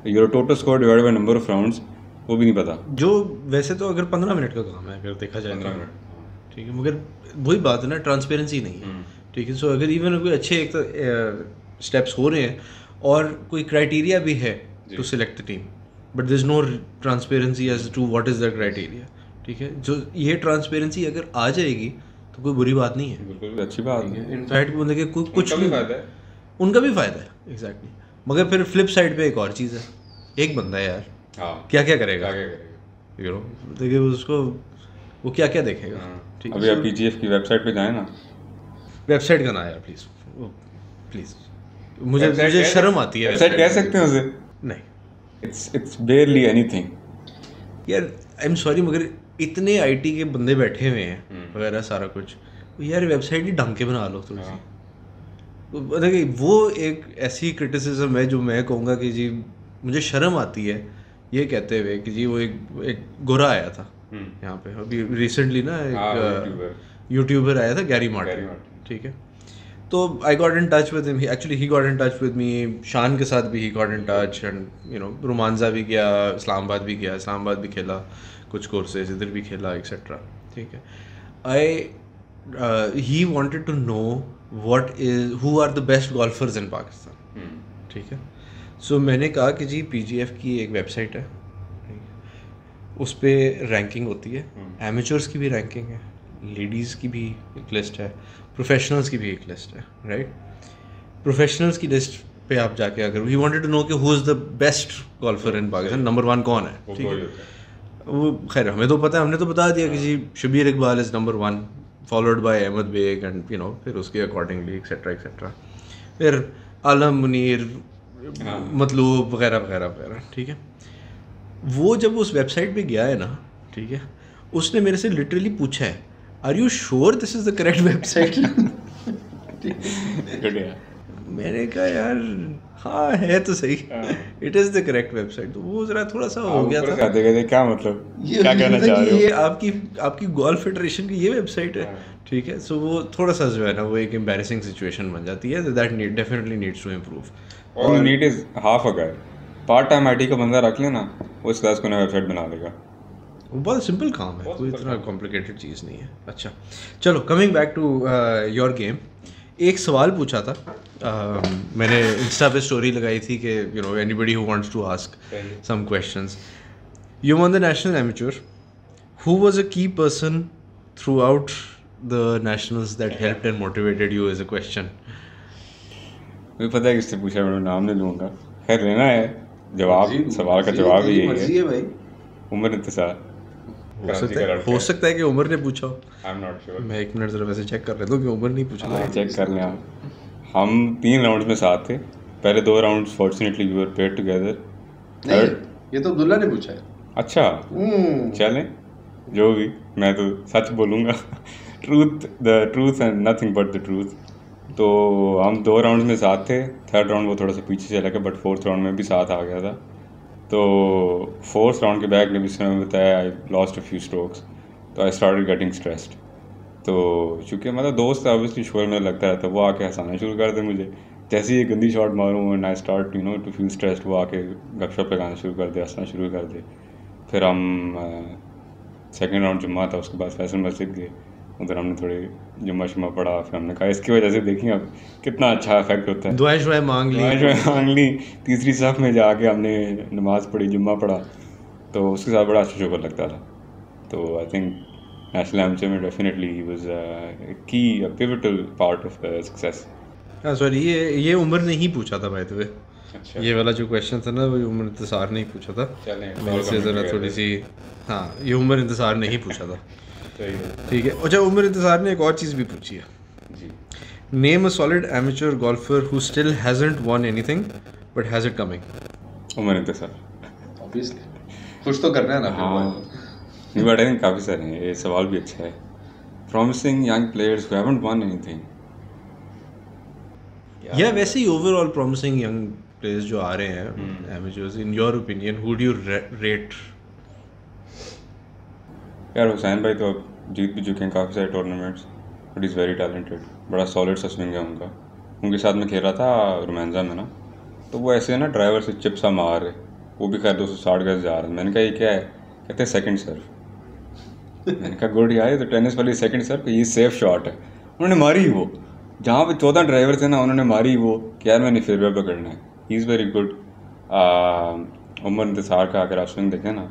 your total score divided by number of rounds, वो भी नहीं पता। जो वैसे तो अगर 15 मिनट का काम है, अगर देखा जाए 15 मिनट, ठीक है, मगर वही बात है ना, ट्रांसपेरेंसी नहीं है, ठीक है। सो अगर इवन कोई अच्छे एक स्टेप्स हो रहे हैं और कोई क्राइटेरिया भी है to select the team, but there is no transparency as to what is the criteria, ठीक है। जो ये ट्रांसपेरेंसी अगर आ जाएगी तो कोई बुरी बात नहीं है, बिल्कुल अच्छी बात है। इनफैक्ट मतलब कि कुछ भी फायदा है, उनका भी फायदा है, एग्जैक्टली। मगर फिर फ्लिप साइड पे एक और चीज़ है, एक बंदा है यार, क्या क्या करेगा, यू नो, देखिए उसको वो क्या क्या देखेगा। ठीक है, अभी आप PGF की वेबसाइट पे जाए ना, वेबसाइट का ना यार प्लीज़, प्लीज़, मुझे शर्म आती है। वेबसाइट कह सकते हैं उसे? नहीं, इट्स बेयरली एनीथिंग यार, आई एम सॉरी, मगर इतने IT के बंदे बैठे हुए हैं वगैरह सारा कुछ, यार वेबसाइट ही ढंग के बना लो थोड़ी सी। तो देखिए वो एक ऐसी क्रिटिसिज्म है जो मैं कहूँगा कि जी मुझे शर्म आती है ये कहते हुए कि जी वो एक गोरा आया था, यहाँ पे अभी रिसेंटली ना एक यूट्यूबर आया था गैरी मार्टिन, ठीक है। तो I got in touch with him, actually he got in touch with me, शान के साथ भी he got in touch, and you no Romanza भी गया, इस्लामाबाद भी गया, इस्लामाबाद भी खेला कुछ कोर्सेज, इधर भी खेला एक्सेट्रा, ठीक है। He wanted to know who are the best golfers in Pakistan, ठीक है। सो मैंने कहा कि जी PGF की एक वेबसाइट है, उस पर रैंकिंग होती है, एमेचर्स की भी रैंकिंग है, लेडीज़ की भी एक लिस्ट है, प्रोफेशनल्स की भी एक लिस्ट है, राइट। प्रोफेशनल्स की लिस्ट पे आप जाके अगर वी वांटेड टू नो कि who is the best golfer in Pakistan, number 1 कौन है, ठीक है। वो खैर हमें तो पता है, हमने तो बता दिया कि जी Shabbir Iqbal is number 1 followed by Ahmad Baig, and you know फिर उसके अकॉर्डिंगली एक्सेट्रा एक्सेट्रा, फिर आलम मुनीर, मतलूब वगैरह वगैरह वगैरह, ठीक है। वो जब उस वेबसाइट पे गया है ना, ठीक है, उसने मेरे से लिटरली पूछा है, are you sure this is the correct website? मैंने कहा यार हाँ है तो सही, it is the correct website. तो वो ज़रा थोड़ा सा हो गया था, क्या मतलब क्या कहना चाह रहे हो, ये आपकी गोल्फ फेडरेशन की ये वेबसाइट है, ठीक है। सो वो थोड़ा सा जो है ना वो एक एम्बैरेसिंग सिचुएशन बन जाती है, that definitely needs to improve. और need is half a guy, part time IT का बंदा रख लेना, वो इस क्लास को नया वेबसाइट बना देगा। वो बहुत सिंपल काम है, कोई इतना कॉम्प्लिकेटेड चीज़ नहीं है। अच्छा चलो, coming back to your game, एक सवाल पूछा था, मैंने इंस्टा पे स्टोरी लगाई थी कि you know anybody who wants to ask some questions. You won the national amateur, who was a key person throughout the nationals that helped and motivated you as a question? मुझे पता है किससे पूछा, मैं नाम नहीं लूँगा, खैर लेना है जवाब, सवाल का जवाब ही यही है भाई। उमर इंतजार हो सकता है कि उमर ने पूछा हो, आई एम नॉट श्योर। मैं एक मिनट जरा वैसे चेक कर लेता हूँ कि उमर नहीं पूछा था। चेक कर लें आप। हम 3 राउंड्स में साथ थे, पहले 2 rounds fortunately we were paired together. Third ये तो अब्दुल्ला ने पूछा है। अच्छा चलें, जो भी, मैं तो सच बोलूँगा, the truth and nothing but the truth. तो हम 2 राउंड्स में साथ थे, थर्ड राउंड वो थोड़ा सा पीछे चला गया, बट फोर्थ राउंड में भी साथ आ गया था। तो फोर्थ राउंड के बैक जब इसने बताया I lost a few strokes, तो आई स्टार्टेड गेटिंग स्ट्रेस्ड। तो चूँकि मतलब दोस्त ऑब्वियसली शोर में लगता रहता, वो आके हंसाना शुरू कर दे मुझे, जैसे ही ये गंदी शॉट मारूँ and I start you know to feel stressed, वो आके गपशप लगाना शुरू कर दे, हंसना शुरू कर दे। फिर हम सेकेंड राउंड जुम्मा था, उसके बाद फैसल मस्जिद गए, उधर हमने थोड़ी जुम्मा शुम्मा पढ़ा। फिर हमने कहा इसकी वजह से देखिए अब कितना अच्छा इफेक्ट होता है, दुआएं शुआएं मांग ली, तीसरी सफ़ में जाके हमने नमाज़ पढ़ी, जुम्मा पढ़ा, तो उसके साथ बड़ा अच्छा शुक्र लगता था। तो आई थिंक नेशनल एमेच्योर में डेफिनेटली ही वाज की pivotal part of success. Sorry ये उमर ने ही पूछा था बाय द वे। अच्छा, ये वाला जो क्वेश्चन था ना वो उमर इंतज़ार ने ही पूछा था, मेरे से ज़रा थोड़ी सी, हाँ ये उमर इंतज़ार ने ही पूछा था, ठीक है। अच्छा, उमर इंतज़ार ने एक और चीज़ भी पूछी है जी, name a solid amateur golfer who still hasn't won anything but has it coming. Umar Intezar obviously कुछ तो करना है ना। हाँ नहीं, बट आई थिंक काफ़ी सारे हैं, ये सवाल भी अच्छा है। Promising young players who haven't won anything, या वैसे ही ओवरऑल प्रॉमिसिंग यंग प्लेयर्स जो आ रहे हैं amateurs, in your opinion who do you rate? यार हुसैन भाई तो अब जीत भी चुके हैं काफ़ी सारे tournaments, but is very talented, बड़ा सॉलिड सा स्विंग है उनका। उनके साथ में खेल रहा था रोमांजा में ना, तो वो ऐसे ना ड्राइवर से चिप सा मार रहे, वो भी खैर 260 गज जा रहा है। मैंने कहा ये क्या है, कहते हैं सेकंड सर्व। मैंने कहा गुड यार, ये तो टेनिस वाली सेकंड सर्व, ये सेफ शॉट है। उन्होंने मारी वो, जहाँ पे 14 ड्राइवर थे ना, उन्होंने मारी वो कि यार मैंने फेयरवे पकड़ना है। He is very good. Umar इंतज़ार का अगर आप स्विंग देखें ना,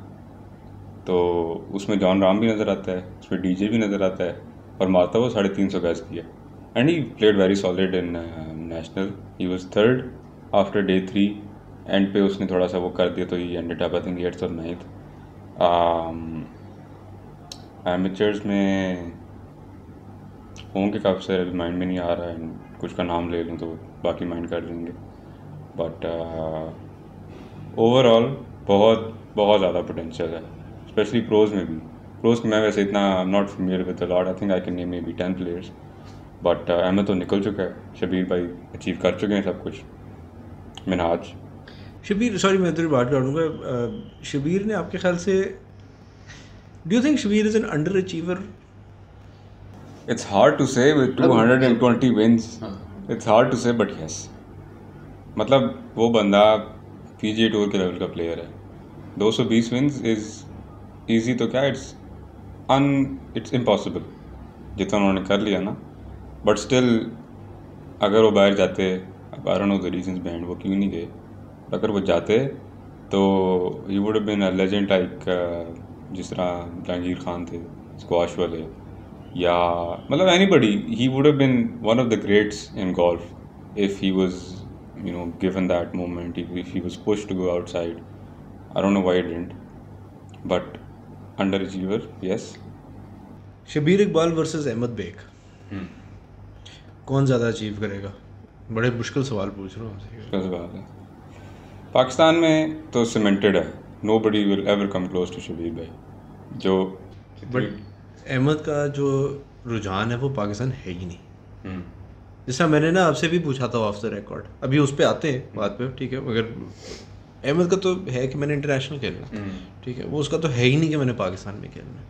तो उसमें जॉन राम भी नज़र आता है, उसमें DJ भी नज़र आता है, और मारता वो 350 गज की है। And he played very solid in national, he was third after day 3। End पे उसने थोड़ा सा वो कर दिया, तो he ended up I think 8th और 9th। एमेचर्स में होंगे काफ़ी सारे, अभी माइंड में नहीं आ रहा है, कुछ का नाम ले लूँ तो बाकी माइंड कर लेंगे। बट ओवरऑल बहुत बहुत ज़्यादा पोटेंशियल है, स्पेशली प्रोज में भी। प्रोज में मैं वैसे इतना not familiar with the lot, I think I can name maybe 10 players, but Ahmed तो निकल चुका है, शबीर भाई अचीव कर चुके हैं सब कुछ, मिनहाज। शबीर, सॉरी मैं तेरी बात काटूँगा, शबीर ने आपके ख्याल से Do you think Shabir is an underachiever? It's hard to say with 220 wins. It's hard to say, but yes. मतलब वो बंदा PGA टूर के लेवल का प्लेयर है. 220 wins is easy तो क्या, it's impossible जितना उन्होंने कर लिया ना. But still अगर वो बाहर जाते, अब I don't know the reasons behind वो क्यों नहीं गए, अगर वो जाते तो he would have been a legend like जिस तरह जहांगीर खान थे स्क्वाश वाले, या मतलब anybody, he would have been one of the greats in golf if he was, you know, given that moment, if he was pushed to go outside. I don't know why he didn't, but underachiever, yes. Shabbir Iqbal versus Ahmed Baig, कौन ज़्यादा अचीव करेगा? बड़े मुश्किल सवाल पूछ रहा हूँ आपसे. क्या सवाल है? पाकिस्तान में तो सीमेंटेड है, nobody will ever come close to Shabir भाई. जो बट अहमद का जो रुझान है वो पाकिस्तान है ही नहीं. जैसा मैंने ना आपसे भी पूछा था ऑफ द रिकॉर्ड, अभी उस पर आते हैं बात पे, ठीक है. मगर अहमद का तो है कि मैंने इंटरनेशनल खेलना, ठीक है. वो उसका तो है ही नहीं कि मैंने पाकिस्तान में खेलना.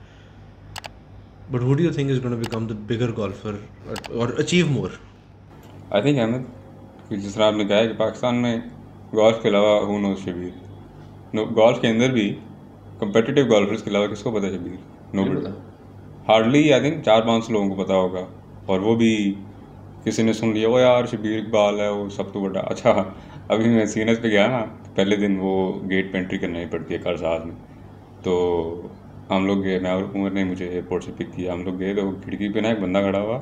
But who do you think is gonna become the bigger golfer और achieve more? I think Ahmad, जिस तरह आपने कहा है कि पाकिस्तान में गोल्फ के अलावा हु नोज शबीर, गोल्फ के अंदर भी कम्पिटिटिव गोल्फर्स के अलावा किसको पता है Shabbir? Nobody. Hardly I think 400-500 लोगों को पता होगा, और वो भी किसी ने सुन लिया वो यार शबीर इकबाल है वो सब तो बड़ा. अच्छा, अभी मैं सीएनएस पे गया ना, पहले दिन वो गेट पे एंट्री करनी पड़ती है कारसाज में, तो हम लोग गए, मैं और उमर ने मुझे एयरपोर्ट से पिक किया. हम लोग गए तो खिड़की पे ना एक बंदा खड़ा हुआ,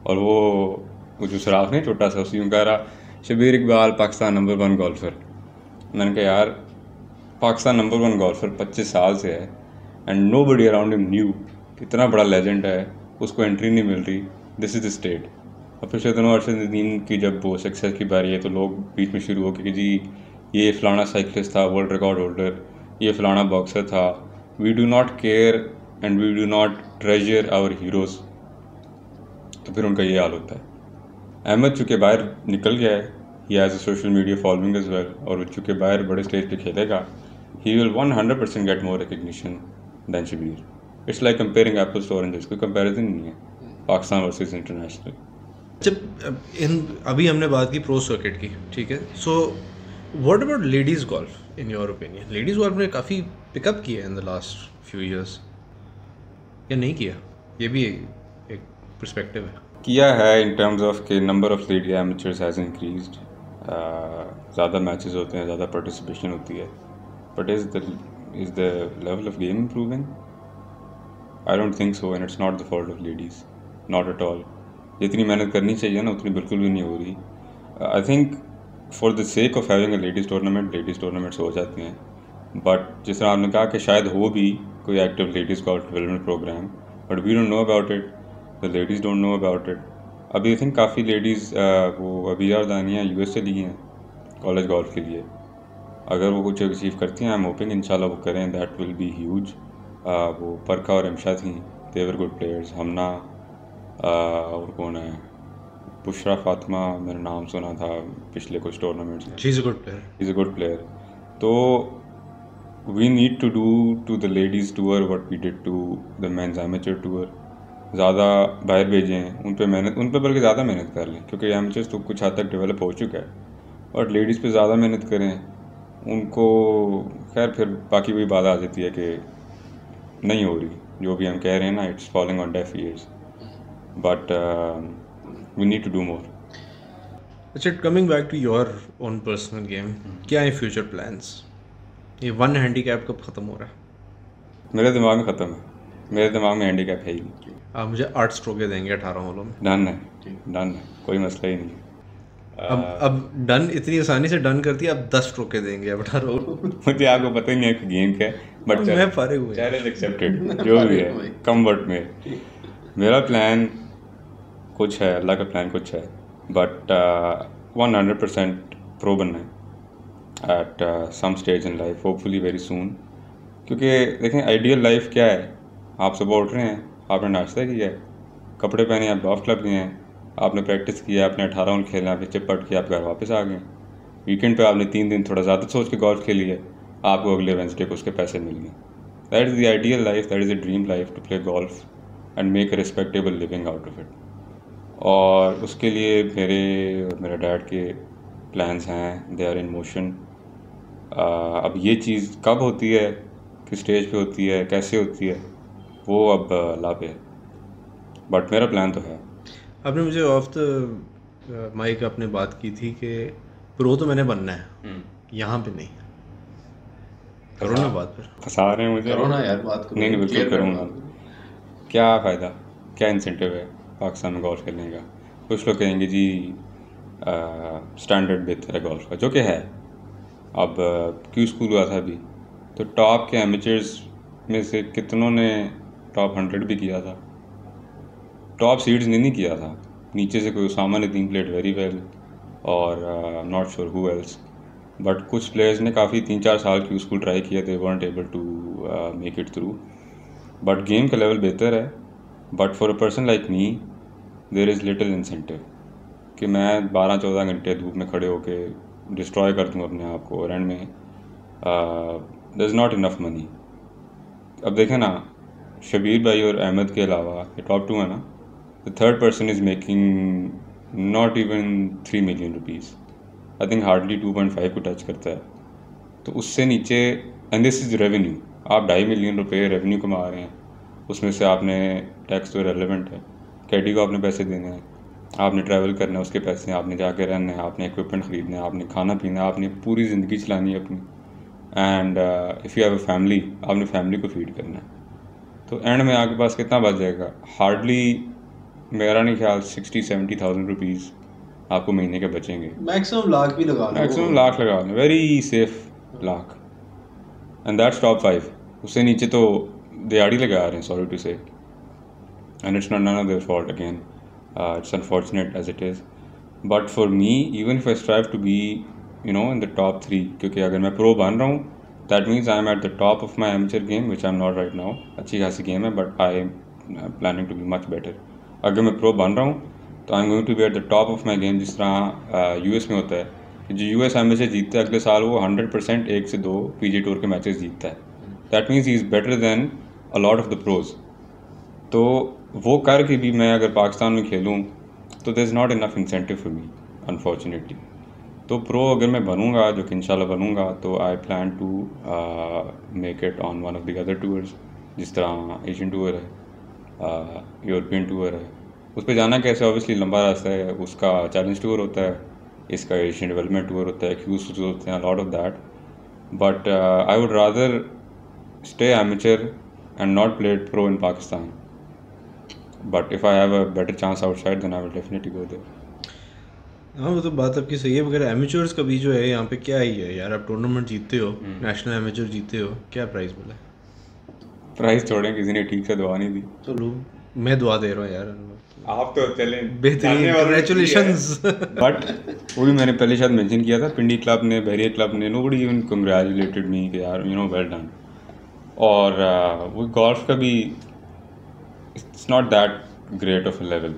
और वो जो सराफ नहीं छोटा सा, उसी यूँ कह रहा शबीर इकबाल पाकिस्तान नंबर 1 गोल्फर. मैंने कहा यार पाकिस्तान नंबर 1 गोल्फर 25 साल से है, and nobody around him knew, इतना बड़ा लेजेंड है, उसको एंट्री नहीं मिल रही. This is the state. अब पिछले दिनों अर्शदुद्दीन की जब वो सक्सेस की बारी है तो लोग बीच में शुरू हो कि जी ये फ़लाना साइकिलिस्ट था वर्ल्ड रिकॉर्ड होल्डर, ये फ़लाना बॉक्सर था. We do not care and we do not treasure our heroes. तो फिर उनका ये हाल होता है. अहमद चूँकि बाहर निकल गया है, he has a social media following as well, और चूँकि बाहर बड़े स्टेज पे खेलेगा, he will 100% get more recognition than Shabbir. It's like comparing apples to oranges. कोई कंपैरिजन नहीं है पाकिस्तान वर्सेस इंटरनेशनल. जब अभी हमने बात की प्रो सर्किट की, ठीक है. So what about ladies golf in your opinion? Ladies golf ने काफ़ी पिकअप किया है in the last few years, या नहीं किया? ये भी एक पर्सपेक्टिव है. किया है इन टर्म्स ऑफ के number of lady amateurs has increased. ज़्यादा मैचेस होते हैं, ज़्यादा पार्टिसिपेशन होती है, but is the level of game improving? I don't think so, and it's not the fault of ladies, not at all. जितनी मेहनत करनी चाहिए ना उतनी बिल्कुल भी नहीं हो रही. I think for the sake of having a ladies tournaments हो जाती हैं, बट जिस तरह आपने कहा कि शायद हो भी कोई active ladies golf development program, but we don't know about it, the ladies don't know about it. अभी आई थिंक काफ़ी लेडीज़ वो अभी और दानिया US से ली हैं कॉलेज गोल्फ के लिए. अगर वो कुछ अचीव करती हैं, आई एम होपिंग इंशाल्लाह वो करें, दैट विल बी ह्यूज. वो परखा और इमशा थी, दे वर गुड प्लेयर्स. हमना और कौन है, बुशरा फातिमा, मेरा नाम सुना था पिछले कुछ टूर्नामेंट्स में. She is a good player. Is a good player. तो we need to do to the ladies tour what we did to the men's amateur tour. ज़्यादा बाहर भेजें, उन पे बल्कि ज़्यादा मेहनत कर लें, क्योंकि एमेचर्स तो कुछ हद तक डेवलप हो चुका है, और लेडीज़ पे ज़्यादा मेहनत करें उनको. खैर फिर बाकी वही बात आ जाती है कि नहीं हो रही, जो भी हम कह रहे हैं ना, it's falling on deaf ears, but we need to do more. अच्छा, coming back to your own personal game, क्या है फ्यूचर प्लान्स? ये 1 हैंडीकैप कब ख़त्म हो रहा है? मेरे दिमाग में ख़त्म है, मेरे दिमाग में हैंडीकैप है ही नहीं. आप मुझे 8 स्ट्रोकें देंगे 18 होलों में? डन है, डन है, कोई मसला ही नहीं. अब डन इतनी आसानी से डन करती है, अब 10 स्ट्रोकें देंगे अब 18 होलों. मुझे आपको पता ही नहीं है कि गेम क्या है, बट मैं फारिग हुआ, चैलेंज एक्सेप्टेड. जो भी है कम वर्ड में. मेरा प्लान कुछ है, अल्लाह का प्लान कुछ है, बट 100% प्रो बनना है at some stage in life, hopefully very soon. क्योंकि देखें आइडियल लाइफ क्या है, आप सुबह उठ रहे हैं, आपने नाश्ता किया है, कपड़े पहने, आप गोल्फ क्लब गए हैं, आपने प्रैक्टिस किया, आपने 18 होल खेला, आपने चिप पट किया, आप घर वापस आ गए. वीकेंड पे आपने 3 दिन थोड़ा ज़्यादा सोच के गोल्फ खेली है, आपको अगले वेंसडे को उसके पैसे मिल गए. That is the ideal life, that is the dream life, to play golf and make a respectable living out of it. और उसके लिए मेरे और मेरे डैड के प्लान्स हैं, दे आर इन मोशन। अब ये चीज़ कब होती है, किस स्टेज पे होती है, कैसे होती है, वो अब अल्लाह पे है, बट मेरा प्लान तो है। आपने मुझे ऑफ द माइक आपने बात की थी कि प्रो तो मैंने बनना है, यहाँ पे नहीं। करो ना बात फिर। फंसा रहे हैं मुझे। करो ना यार बात करो। नहीं नहीं, बिल्कुल clear करूँगा। करना। क्या फ़ायदा, क्या इंसेंटिव है पाकिस्तान में गोल्फ खेलने का? कुछ लोग कहेंगे जी स्टैंडर्ड बेहतर है गोल्फ का, जो कि है। अब क्यू स्कूल हुआ था अभी, तो टॉप के एमेचर्स में से कितनों ने टॉप 100 भी किया था, टॉप सीड्स ने नहीं किया था। नीचे से कोई Usama Nadeem played very well और not sure who else, but कुछ प्लेयर्स ने काफ़ी 3-4 साल क्यू स्कूल ट्राई किया, they weren't able to make it through. But game का लेवल बेहतर है, but for a person like me there is little incentive कि मैं 12-14 घंटे धूप में खड़े होके डिस्ट्रॉय कर दूँ अपने आप को, और एंड में there is not enough money. अब देखें ना, शबीर भाई और अहमद के अलावा ये टॉप 2 है ना, the third person is making not even 3 million rupees, I think hardly 2.5 को टच करता है। तो उससे नीचे, एंड दिस इज़ रेवेन्यू, आप 2.5 मिलियन रुपए रेवेन्यू कमा रहे हैं, उसमें से आपने टैक्स तो रेलेवेंट है, कैडी को आपने पैसे देने हैं, आपने ट्रैवल करना है उसके पैसे, आपने जाके रहना है, आपने इक्विपमेंट ख़रीदना है, आपने खाना पीना है, आपने पूरी ज़िंदगी चलानी है अपनी, and if you have a family, आपने फैमिली को फीड करना है। तो एंड में आपके पास कितना बच जाएगा? हार्डली, मेरा नहीं ख्याल 60-70,000 रुपीज़ आपको महीने के बचेंगे। मैक्सिमम लाख भी लगा लो। मैक्सिमम लाख लगा लें, very safe lakh, and that's top 5। उससे नीचे तो दिहाड़ी लगा रहे हैं, sorry to say, and it's not none of their fault again, it's unfortunate as it is. But for me, even if I strive to be in the top 3, क्योंकि अगर मैं प्रो बन रहा हूँ, that means I am at the top of my amateur game, which I am not right now. अच्छी खासी गेम है, but I am planning to be much better. अगर मैं प्रो बन रहा हूँ तो I am going to be at the top of my game, जिस तरह यूएस में होता है कि जो यूएस एमेचर जीतता है अगले साल, वो 100% 1 से 2 पीजी टूर के मैचेस जीतता है। That means he is better than a lot of the pros. तो वो करके भी मैं अगर पाकिस्तान में खेलूँ तो there is not enough incentive for me, unfortunately. तो प्रो अगर मैं बनूँगा, जो कि इंशाल्लाह बनूँगा, तो I plan to make it on one of the other tours, जिस तरह एशियन टूर है, यूरोपियन टूर है। उस पर जाना कैसे, ऑब्वियसली लंबा रास्ता है, उसका चैलेंज टूर होता है, इसका एशियन डेवलपमेंट टूर होता है, क्यूज होते हैं, lot of that. But I would rather stay amateur and not play pro in Pakistan, but if I have a better chance outside then I will definitely go there. हाँ, वो तो बात आपकी सही है, मगर एमेचर्स का भी जो है यहाँ पे क्या ही है यार, आप टूर्नामेंट जीतते हो, नेशनल एमेचर जीतते हो, क्या प्राइस मिला? प्राइस छोड़ें, किसी ने ठीक से दुआ नहीं दी। चलो मैं दुआ दे रहा हूँ यार, आप तो चले बेहतरीन, कंग्रेचुलेशंस। बट वो भी मैंने पहले शायद मेंशन किया था, पिंडी क्लब ने, बहरिया क्लब ने, नोबडी इवन कंग्रेचुलेटेड मी कि यार वेल डन। और वो गोल्फ का भी it's not that great of a level,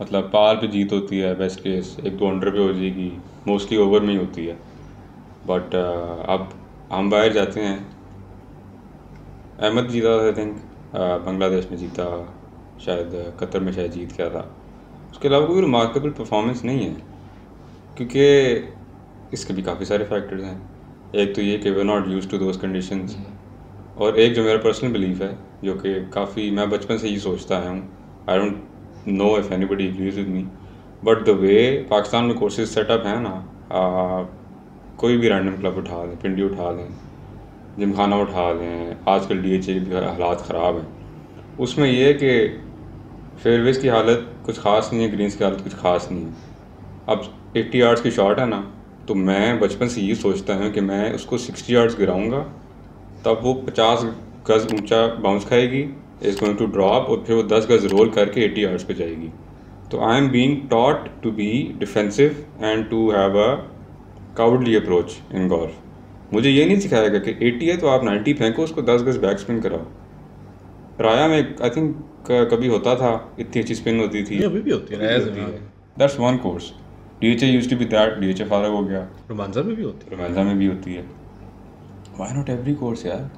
मतलब पार पे जीत होती है, बेस्ट केस 1-2 अंडर पे हो जाएगी, मोस्टली ओवर में ही होती है। बट अब हम बाहर जाते हैं, अहमद जीता था आई थिंक, बांग्लादेश में जीता, शायद कतर में शायद जीत गया था। उसके अलावा कोई रिमार्केबल परफॉर्मेंस नहीं है, क्योंकि इसके भी काफ़ी सारे फैक्टर्स हैं। एक तो ये कि we not used to those conditions, और एक जो मेरा पर्सनल बिलीफ है, जो कि काफ़ी मैं बचपन से ही सोचता आया हूँ, आई don't know if anybody agrees with me, but the way Pakistan में कोर्सेज सेटअप है ना, कोई भी रैंडम क्लब उठा लें, पिंडी उठा लें, जिमखाना उठा लें, आजकल DHA की हालात ख़राब हैं, उसमें यह है कि फेयरवेज की हालत कुछ ख़ास नहीं है, ग्रीन्स की हालत कुछ ख़ास नहीं है। अब 80 यार्ड्स की शॉट है ना, तो मैं बचपन से ये सोचता हूँ कि मैं उसको 60 यार्ड्स गिराऊँगा, तब वो 50 गज़ ऊंचा बाउंस खाएगी, इज़ गोइंग टू ड्रॉप, और फिर वो 10 गज़ रोल करके 80 यार्ड्स पे जाएगी। तो I am being taught to be defensive and to have a cowardly approach in golf. मुझे ये नहीं सिखाएगा कि 80 है तो आप 90 फेंको, उसको 10 गज़ बैक स्पिन कराओ। राया में आई थिंक कभी होता था, इतनी अच्छी स्पिन होती थी, अभी भी होती है, राया से भी है। That's one course. DHA used to be that, DHA फारग हो गया, रोमांसा में भी होती है, रोमांसा में भी होती है। व्हाई नॉट एवरी कोर्स यार?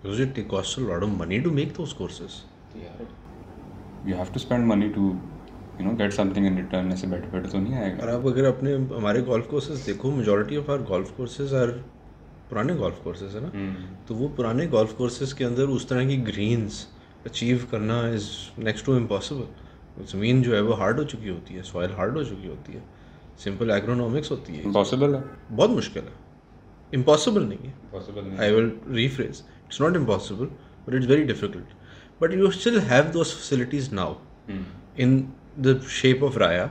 Because it costs a lot of money to make those courses. You have to spend money to get something in return. ऐसे बैठे बैठे तो नहीं आएगा. और आप अगर अपने हमारे गोल्फ कोर्सेज देखो, majority of our golf courses are पुराने गोल्फ कोर्सेज है ना. तो वो पुराने गोल्फ कोर्सेज के अंदर उस तरह की ग्रीन्स अचीव करना इज़ नेक्स्ट टू इम्पॉसिबल. ज़मीन जो है वो हार्ड हो चुकी होती है, सॉइल हार्ड हो चुकी होती है, सिंपल एग्रोनॉमिक्स होती है. इम्पॉसिबल है, बहुत मुश्किल है. इम्पॉसिबल नहीं है, पॉसिबल नहीं. I will rephrase, it's not impossible but it's very difficult. But you still have those facilities now in the shape of Raya,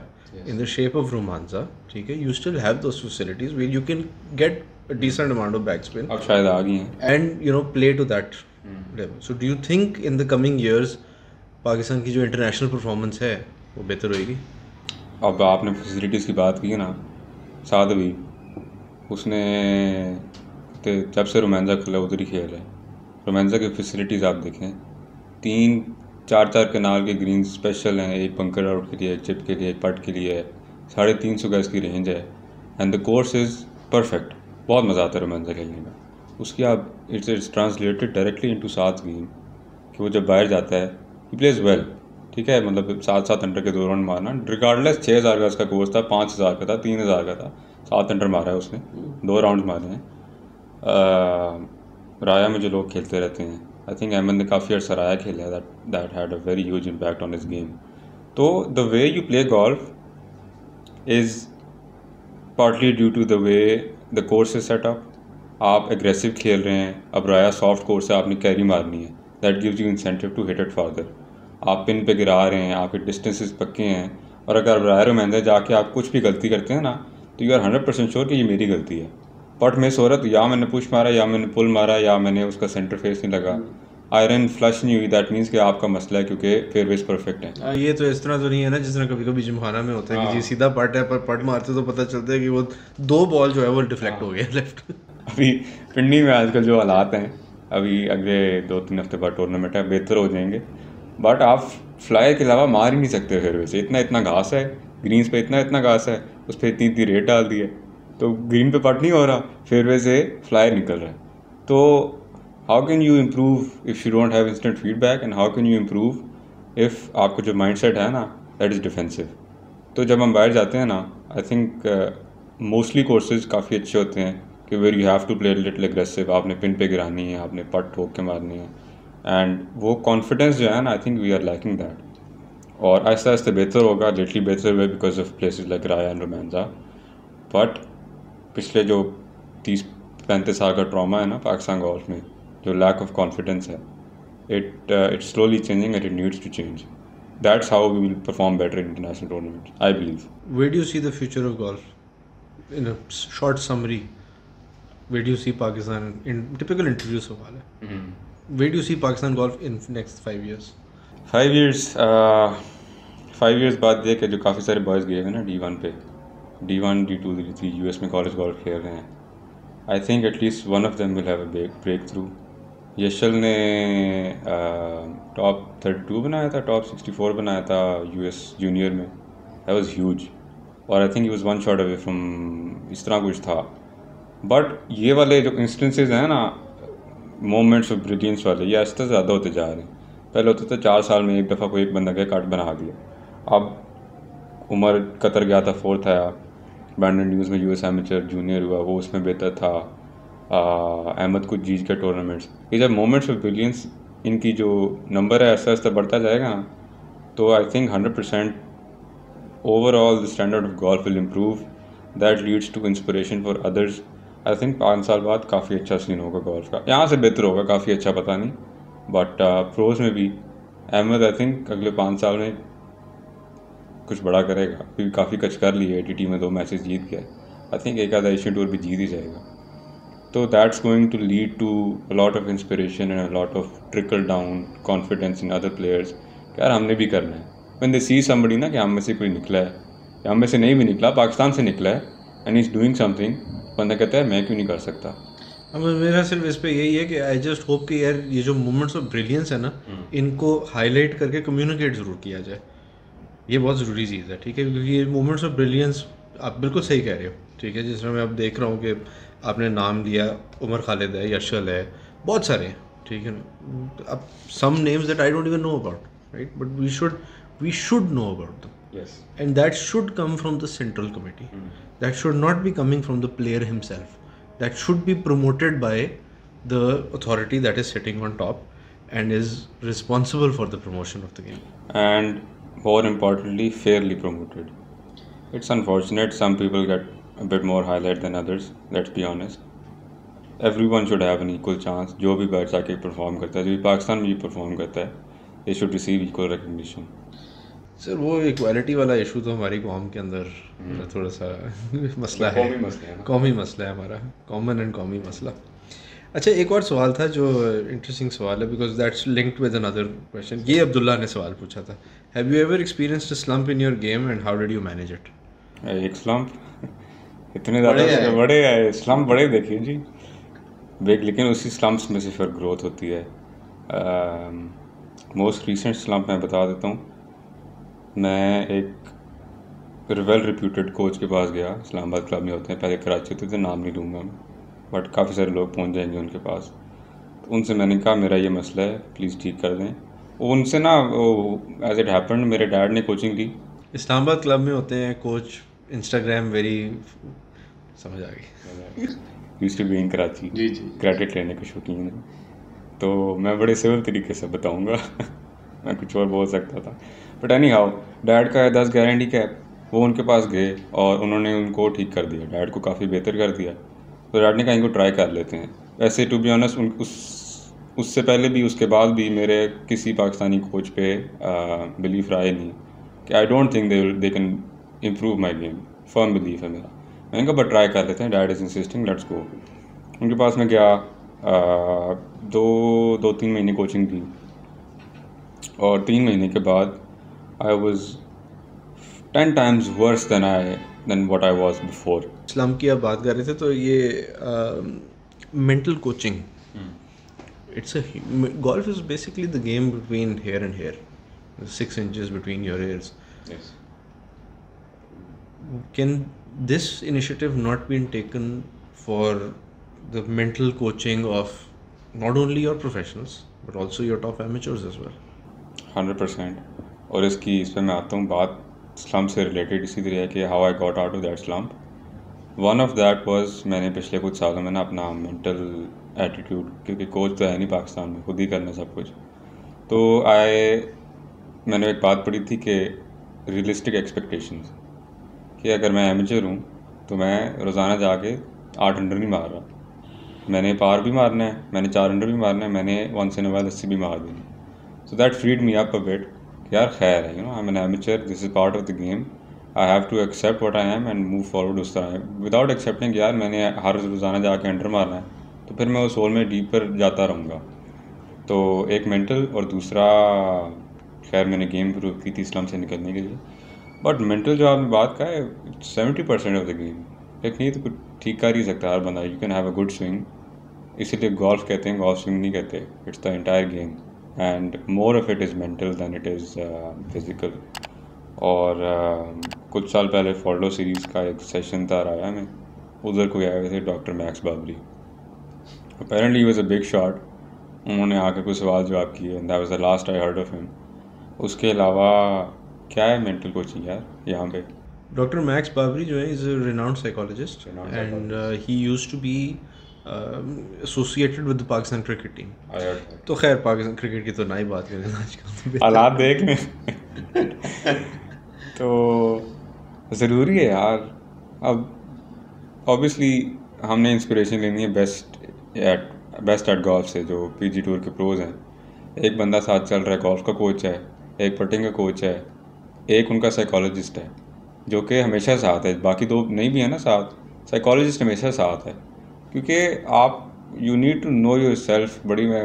in the shape of Romanza, ठीक है. You still have those facilities where you can get a decent amount of backspin. अब शायद आ गई हैं. And play to that level. So do you think in the coming years Pakistan की जो international performance है वो बेहतर होएगी? अब आपने फैसिलिटीज़ की बात की ना, साद भी उसने तो जब से रोमांजा खुला उधर ही खेल है. रोमांजा की फैसिलिटीज़ आप देखें, 3-4 कनाल के ग्रीन स्पेशल हैं, एक बंकर आउट के लिए, एक चिप के लिए, एक पट के लिए है. 350 गज की रेंज है and the course is perfect. बहुत मज़ा आता है रोमांजा खेलने में. उसकी आप इट्स ट्रांसलेटेड डायरेक्टली इनटू साथ गेम कि वो जब बाहर जाता है ही प्लेज वेल. ठीक है, मतलब 7 अंडर के 2 राउंड मारना रिगार्डलेस. 6000 गज का कोर्स था, 5000 का था, 3000 का था, 7 अंडर मारा है उसने, 2 राउंड मारे हैं. राया में जो लोग खेलते रहते हैं, आई थिंक अहमद ने काफ़ी अर्सा राया खेला है, that had a very huge impact on his game. तो the way you play golf is partly due to the way the course is set up. आप एग्रेसिव खेल रहे हैं, अब राया सॉफ्ट कोर्स है, आपने कैरी मारनी है, that gives you incentive to hit it further. आप पिन पे गिरा रहे हैं, आपके डिस्टेंसेस पक्के हैं, और अगर राया रोमांजा जाके आप कुछ भी गलती करते हैं ना, तो यू आर 100% श्योर कि ये मेरी गलती है. पट मिस हो रहा तो या मैंने पुश मारा, या मैंने पुल मारा, या मैंने उसका सेंटर फेस नहीं लगा, आयरन फ्लश नहीं हुई, दैट मीन्स कि आपका मसला है क्योंकि फेयरवेज परफेक्ट है. ये तो इस तरह तो नहीं है ना जिस तरह कभी कभी जिमखाना में होता है कि जी सीधा पट है, पर पट मारते तो पता चलता है कि वो 2 बॉल जो है वो डिफ्लेक्ट हो गया लेफ्ट. अभी पिंडी में आजकल जो हालात हैं, अभी अगले 2-3 हफ्ते बाद टूर्नामेंट है, बेहतर हो जाएंगे. बट आप फ्लाई के अलावा मार ही नहीं सकते फेयरवे से. इतना घास है ग्रीन्स पे, इतना घास है, उस पर इतनी रेट डाल दी है, तो ग्रीन पे पट नहीं हो रहा, फेयरवे से फ्लाई निकल रहा है. तो how can you improve if you don't have instant feedback, and how can you improve if आपका जो माइंडसेट है ना दैट इज़ डिफेंसिव. तो जब हम बाहर जाते हैं ना, आई थिंक मोस्टली कोर्सेज काफ़ी अच्छे होते हैं कि where you have to play little aggressive. आपने पिन पे गिरानी है, आपने पट ठोक के मारनी है, एंड वो कॉन्फिडेंस जो है ना, I think we are lacking that. और आहिस्ता आहिस्ता बेहतर होगा, लिटली बेहतर हुए because of places like Raya and Rumanza. But पिछले जो 30-35 साल का ट्रॉमा है ना पाकिस्तान गोल्फ में, जो लैक ऑफ कॉन्फिडेंस है, it's slowly changing and it needs to change. That's how we will perform better in international tournaments, I believe. Where do you see the future of golf? In a short summary, where do you see Pakistan in typical interview सवाल है. Where do you see Pakistan golf in next 5 years? 5 years बाद देख के जो काफ़ी सारे बॉयज़ गए हैं ना D1 पे, D1, D2, D3 US में कॉलेज गोल्फ खेल रहे हैं. I think at least one of them will have a breakthrough. Yashal ने टॉप 32 बनाया था, टॉप 64 बनाया था US जूनियर में, दैट वाज ह्यूज. और I think he was 1 shot away from, इस तरह कुछ था. बट ये वाले जो इंस्टेंसेस हैं ना, मोमेंट्स ऑफ ब्रिलियंस वाले, ये आहिस्ता ज़्यादा होते जा रहे हैं. पहले होता था 4 साल में एक दफ़ा कोई एक बंदा गया कट बना दिया. अब उमर कतर गया था, 4th आया, बैंडन न्यूज़ में US एमेचर जूनियर हुआ, वो उसमें बेहतर था. अहमद कुछ जीत के टूर्नामेंट्स. ये जब मोमेंट्स ऑफ ब्रिलियंस, इनकी जो नंबर है आहिस्ता आहिस्ता बढ़ता जाएगा ना, तो I think 100% overall the standard of golf will improve. That leads to inspiration for others. I think 5 साल बाद काफ़ी अच्छा सीन होगा गोल्फ का, यहाँ से बेहतर होगा, काफ़ी अच्छा पता नहीं, बट प्रोज में भी अहमद आई थिंक अगले 5 साल में कुछ बड़ा करेगा, क्योंकि काफ़ी कच कर लिए. ATT में 2 मैचेस जीत गया, आई थिंक एक आधा एशियन टूर भी जीत ही जाएगा. तो that's going to lead to a lot of inspiration and a lot of trickle down confidence in other players. यार हमने भी करना है. व्हेन दे सी समबडी ना कि हम में से कोई निकला है, या हम में से नहीं भी निकला, पाकिस्तान से निकला है, एंड इज़ डूइंग समथिंग, बंदा कहता है मैं क्यों नहीं कर सकता. अब मेरा सिर्फ इस पे यही है कि आई जस्ट होप कि यार ये जो मोमेंट्स ऑफ ब्रिलियंस है ना, इनको हाईलाइट करके कम्युनिकेट ज़रूर किया जाए. ये बहुत ज़रूरी चीज़ है, ठीक है, क्योंकि ये मोमेंट्स ऑफ ब्रिलियंस, आप बिल्कुल सही कह रहे हो, ठीक है. जिस तरह मैं अब देख रहा हूँ कि आपने नाम दिया, उमर खालिद है, यशल है, बहुत सारे हैं, ठीक है ना. अब some names that I don't even know about, right? But we should know about them. Yes. And that should come from the central committee. That should not be coming from the player himself. That should be promoted by the authority that is sitting on top and is responsible for the promotion of the game. And more importantly, fairly promoted. It's unfortunate some people get a bit more highlight than others, let's be honest. Everyone should have an equal chance. जो भी बाहर जाके परफॉर्म करता है, जो भी पाकिस्तान में भी परफॉर्म करता है, they should receive equal recognition. Sir वो इक्वालिटी वाला इशू तो हमारी कौम के अंदर थोड़ा सा मसला है. कौमी मसला है ना. कौमी मसला है हमारा, कॉमन एंड कौमी मसला. अच्छा, एक और सवाल था जो इंटरेस्टिंग सवाल है, because that's linked with another question. ये अब्दुल्ला ने सवाल पूछा था, have you ever experienced a slump in your game and how did you manage it? एक स्लम्प इतने ज़्यादा बड़े आए स्लम्प बड़े देखिए जी बेग, लेकिन उसी स्लम्प्स में से फिर ग्रोथ होती है. मोस्ट रीसेंट स्लम्प मैं बता देता हूँ. मैं एक वेल रिप्यूटेड कोच के पास गया, इस्लामाबाद क्लब में होते हैं, पहले कराची होते थे, नाम नहीं लूँगा मैं, बट काफ़ी सारे लोग पहुँच जाएंगे उनके पास. तो उनसे मैंने कहा मेरा ये मसला है, प्लीज़ ठीक कर दें. उनसे ना एज इट हैपेंड मेरे डैड ने कोचिंग की. इस्लामाबाद क्लब में होते हैं कोच, इंस्टाग्राम वेरी, समझ आ गई. Used to be in Karachi. जी जी. क्रेडिट लेने के शौकीन है, तो मैं बड़े सिविल तरीके से बताऊंगा. मैं कुछ और बोल सकता था, बट एनी हाउ डैड का 10 गारंटी कैप, वो उनके पास गए और उन्होंने उनको ठीक कर दिया, डैड को काफ़ी बेहतर कर दिया. तो डैड ने कहा इनको ट्राई कर लेते हैं. वैसे टू बी ऑनेस्ट उससे पहले भी उसके बाद भी मेरे किसी पाकिस्तानी कोच पे बिलीफ रहा ही नहीं कि I don't think they can improve my game. Firm belief है मेरा. मैंने कहा बट ट्राई कर लेते हैं, dad is insisting, let's go. उनके पास मैं गया, 2-3 महीने कोचिंग दी, और 3 महीने के बाद I was 10 times worse than what I was before. इस्लाम की आप बात कर रहे थे, तो ये mental coaching, it's a golf is basically the game between here and here, 6 inches between your ears. Yes. Can this initiative not been taken for the mental coaching of not only your professionals but also your top amateurs as well? 100%. और इस पर मैं आता हूँ. बात स्लम्प से रिलेटेड इसी तरह है कि how I got out of that slump. One of that was मैंने पिछले कुछ सालों में ना अपना मेंटल एटीट्यूड, क्योंकि कोच तो है नहीं पाकिस्तान में, खुद ही करना सब कुछ, तो मैंने एक बात पढ़ी थी कि रियलिस्टिक एक्सपेक्टेशंस, कि अगर मैं एमेचर हूँ तो मैं रोज़ाना जाके 8 अंडर नहीं मार रहा, मैंने पार भी मारना है, मैंने 4 अंडर भी मारना है, मैंने वंस इन अ व्हाइल 80 भी मार देनी. So that freed me up a bit. यार खैर है, I am an amateur, this is part of the game, I have to accept what I am and move forward. उस तरह विदाउट एक्सेप्टिंग यार मैंने हर रोज़ाना जाके अंडर मारना है, तो फिर मैं उस होल में डीपर जाता रहूँगा. तो एक मेंटल, और दूसरा खैर मैंने गेम इम्प्रूव की थी स्लम्प से निकलने के लिए. बट मेंटल जो आपने बात का है, 70% ऑफ द गेम. लेकिन ये तो कुछ ठीक कर ही सकता है हर बंदा. You can have a good swing, इसीलिए गोल्फ कहते हैं, गोल्फ स्विंग नहीं कहते. It's the entire game and more of it is mental than it is physical. और कुछ साल पहले फॉल्डो सीरीज़ का एक सेशन था राया में, उधर कोई आए हुए थे doctor max Babri. Apparently he was a big shot. उन्होंने आके कुछ सवाल जवाब किए and that was the last I heard of him. उसके अलावा क्या है मेंटल कोचिंग यार यहाँ पे? डॉक्टर मैक्स बाबरी जो है is a renowned psychologist and he used to be associated with the Pakistan cricket team. तो खैर पाकिस्तान क्रिकेट की तो ना ही बात करें आजकल, हालात देख लें. तो ज़रूरी है यार. अब ऑब्वियसली हमने इंस्पिरेशन लेनी है बेस्ट एट गोल्फ से, जो पीजी टूर के प्रोज हैं. एक बंदा साथ चल रहा है, गोल्फ का कोच है, एक पटिंग का कोच है, एक उनका साइकोलॉजिस्ट है जो कि हमेशा साथ है. बाकी 2 नहीं भी है ना साथ, साइकोलॉजिस्ट हमेशा साथ है, क्योंकि आप you need to know yourself. बड़ी मैं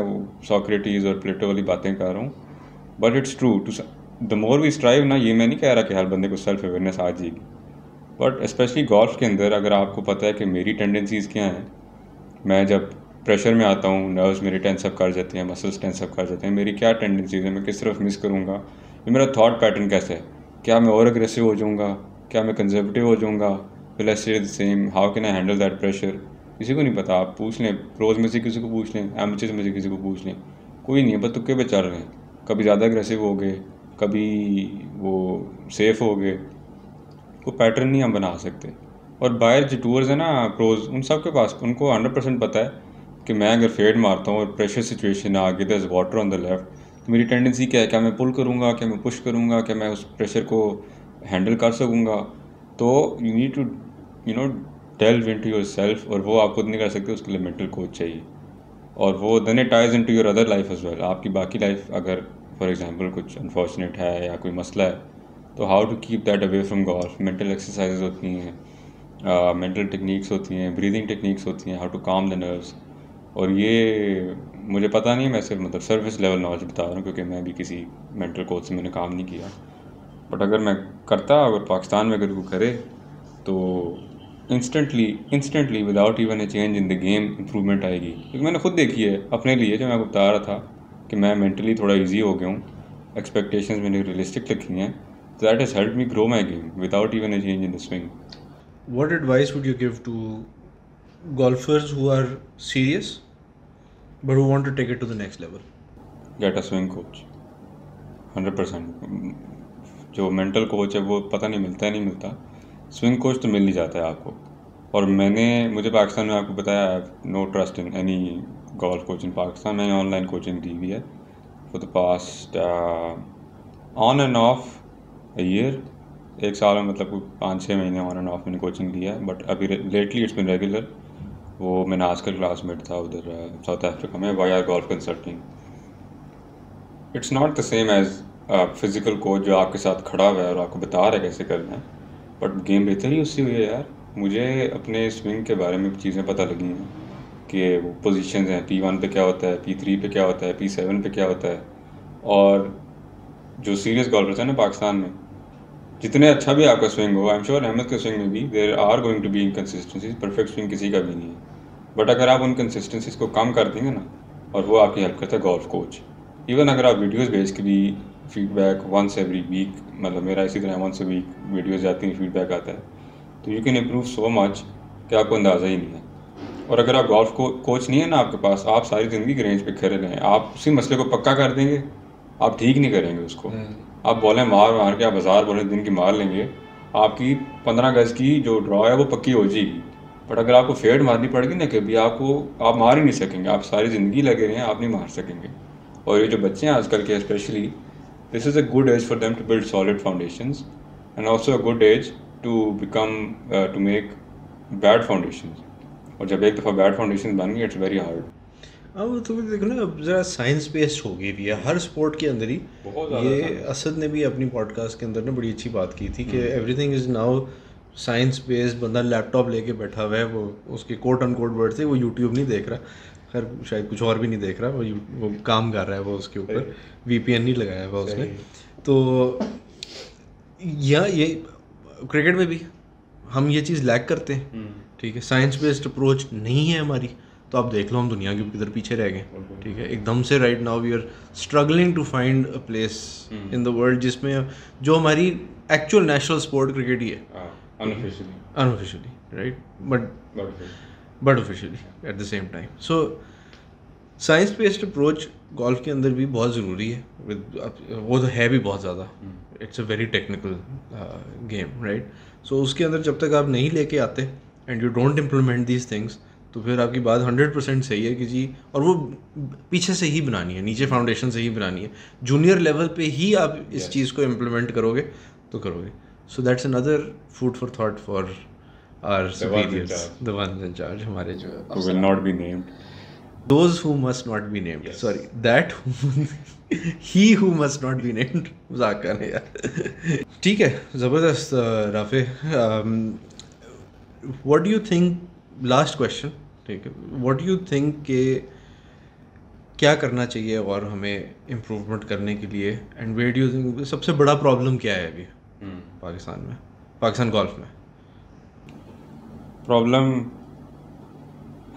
सॉक्रेटिस और प्लेटो वाली बातें कर रहा हूँ, but it's true. To the more we strive ना, ये मैं नहीं कह रहा कि हर बंदे को सेल्फ अवेयरनेस आ जाएगी, बट स्पेशली गोल्फ के अंदर अगर आपको पता है कि मेरी टेंडेंसीज़ क्या हैं, मैं जब प्रेशर में आता हूँ, नर्व्स मेरे टेंसअप कर जाते हैं, मसल्स टेंसअप कर जाते हैं, मेरी क्या टेंडेंसीज़ है, मैं किस तरफ मिस करूँगा, ये मेरा थॉट पैटर्न कैसे है, क्या मैं और अग्रेसिव हो जाऊँगा, क्या मैं कंजर्वेटिव हो जाऊँगा, will I stay the same, how can I handle that pressure. किसी को नहीं पता। आप पूछ लें प्रोज में से किसी को पूछ लें, एमेचर्स में से किसी को पूछ लें, कोई नहीं है, बस तुक्के पे चल रहे हैं। कभी ज़्यादा एग्रेसिव हो गए, कभी वो सेफ हो गए, कोई पैटर्न नहीं हम बना सकते। और बाहर जो टूर्स हैं ना प्रोज, उन सब के पास उनको 100% पता है कि मैं अगर फेड मारता हूँ और प्रेशर सिचुएशन आ गई, there is water on the left, तो मेरी टेंडेंसी क्या है, क्या मैं पुल करूँगा, क्या मैं पुश करूँगा, क्या मैं उस प्रेशर को हैंडल कर सकूँगा। तो you need to delve into yourself, और वो आप खुद नहीं कर सकते, उसके लिए मेंटल कोच चाहिए। और वो then it ties into your other life as well. आपकी बाकी लाइफ अगर फॉर एग्जांपल कुछ अनफॉर्चुनेट है या कोई मसला है, तो how to keep that away from golf. Mental exercise होती हैं, मेंटल टेक्निक्स होती हैं, ब्रीदिंग टेक्निक्स होती हैं, हाउ टू काम द नर्व्स। और ये मुझे पता नहीं, मैं सिर्फ मतलब सर्विस लेवल नॉलेज बता रहा हूँ, क्योंकि मैं भी किसी मेंटल कोच से मैंने काम नहीं किया। बट अगर मैं करता, अगर पाकिस्तान में अगर वो करे, तो instantly without even a change in the game improvement आएगी। क्योंकि मैंने खुद देखी है अपने लिए, जो मैं आपको बता रहा था कि मैं मेंटली थोड़ा ईजी हो गया हूँ, एक्सपेक्टेशंस मैंने रियलिस्टिक रखी हैं, तो that has help me grow my game without even a change in the swing. What advice would you give to golfers who are serious but who want to take it to the next level? Get a swing coach 100%। जो मेंटल कोच है वो पता नहीं मिलता है, नहीं मिलता। स्विंग कोच तो मिल ही जाता है आपको। और मुझे पाकिस्तान में आपको बताया, no trust in any golf coach in Pakistan. मैंने ऑनलाइन कोचिंग दी हुई है for the past on and off a year, 1 साल में मतलब 5-6 महीने ऑन एंड ऑफ मैंने कोचिंग दिया है। बट अभी लेटली इट्स बिन रेगुलर। वो मैं आजकल क्लासमेट था उधर साउथ अफ्रीका में, Y R golf consulting. It's not the same as physical coach जो आपके साथ खड़ा हुआ है और आपको बता रहा है कैसे करना है, बट गेम बेहतर ही उससे हुई है यार। मुझे अपने स्विंग के बारे में चीज़ें पता लगी हैं कि वो पोजीशंस हैं, P1 पे क्या होता है, P3 पे क्या होता है, P7 पे क्या होता है। और जो सीरियस गोल्फर्स हैं ना पाकिस्तान में, जितने अच्छा भी आपका स्विंग हो, आई एम श्योर अहमद के स्विंग में भी there are going to be inconsistencies, perfect swing किसी का भी नहीं है। बट अगर आप उन कंसिस्टेंसीज को कम कर देंगे ना, और वो आपकी हेल्प करता है गोल्फ कोच। इवन अगर आप वीडियोज़ भेज के भी फीडबैक वंस एवरी वीक, मतलब मेरा इसी तरह वंस अ वीक वीडियोज़ जाती हैं, फीडबैक आता है, तो you can improve so much कि आपको अंदाज़ा ही नहीं है। और अगर आप गोल्फ कोच नहीं है ना आपके पास, आप सारी ज़िंदगी के रेंज पे खड़े रहें, आप उसी मसले को पक्का कर देंगे, आप ठीक नहीं करेंगे उसको। आप बॉलें मार के, आप हज़ार बॉलें दिन की मार लेंगे, आपकी 15 गज की जो ड्रॉ है वो पक्की हो जाएगी। बट अगर आपको फेड मारनी पड़ेगी ना, कभी आप मार ही नहीं सकेंगे, आप सारी ज़िंदगी लगे रहें, आप नहीं मार सकेंगे। और ये जो बच्चे हैं आजकल के specially, this is a good age for them to build solid foundations, and also a good age to make bad foundations. और जब एक दफ़ा बैड फाउंडेशन बन गई, इट्स वेरी हार्ड। अब तो देखो ना, अब ज़रा साइंस बेस्ड हो गई है हर स्पोर्ट के अंदर ही। ये असद ने भी अपनी पॉडकास्ट के अंदर ना बड़ी अच्छी बात की थी कि everything is now science based. बंदा लैपटॉप लेके बैठा हुआ है, वो उसके कोट अनकोट वर्ड थे, वो यूट्यूब नहीं देख रहा, खैर शायद कुछ और भी नहीं देख रहा, वो काम कर रहा है, वो उसके ऊपर VPN नहीं लगाया हुआ उसने। तो ये क्रिकेट में भी हम ये चीज़ लैक करते हैं, ठीक है। साइंस बेस्ड अप्रोच नहीं है हमारी, तो आप देख लो हम दुनिया के किधर पीछे रह गए, ठीक है। एकदम से right now we are struggling to find a place in the world जिसमें जो हमारी एक्चुअल नेशनल स्पोर्ट क्रिकेट ही है, unofficially right, but officially at the same time. So science based approach golf के अंदर भी बहुत ज़रूरी है, वो तो है भी बहुत ज़्यादा। It's a very technical game right. So उसके अंदर जब तक आप नहीं लेके आते and you don't implement these things, तो फिर आपकी बात 100% सही है कि जी, और वो पीछे से ही बनानी है, नीचे फाउंडेशन से ही बनानी है। जूनियर लेवल पे ही आप इस चीज़ को इम्प्लीमेंट करोगे तो करोगे। So that's another food for thought for our superiors, the ones in charge, हमारे जो will not be named, those who must not be named, sorry that he who must not be named. मजाक कर रहे यार। ठीक है, ज़बरदस्त Rafay. What do you think, last question, ठीक है, व्हाट डू यू थिंक के क्या करना चाहिए और हमें इम्प्रूवमेंट करने के लिए, and where do you think सबसे बड़ा प्रॉब्लम क्या है अभी पाकिस्तान में, पाकिस्तान गोल्फ में? प्रॉब्लम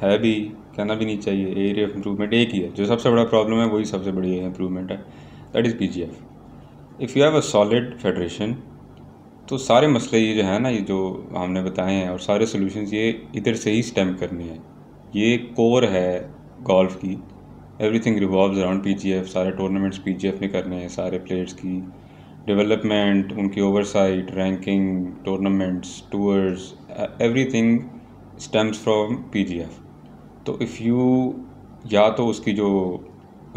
है भी, कहना भी नहीं चाहिए। एरिया ऑफ इम्प्रूवमेंट एक ही है, जो सबसे बड़ा प्रॉब्लम है वही सबसे बड़ी इम्प्रूवमेंट है, that is PGF। If you have a solid federation, तो सारे मसले ये जो है ना, ये जो हमने बताए हैं और सारे सॉल्यूशंस ये इधर से ही स्टेम करनी है। ये कोर है गोल्फ की। Everything revolves around PGF. सारे टूर्नामेंट्स पीजीएफ में करने हैं, सारे प्लेयर्स की डेवलपमेंट, उनकी oversight, ranking, tournaments, tours, everything stems from PGF. तो इफ़ यू या तो उसकी जो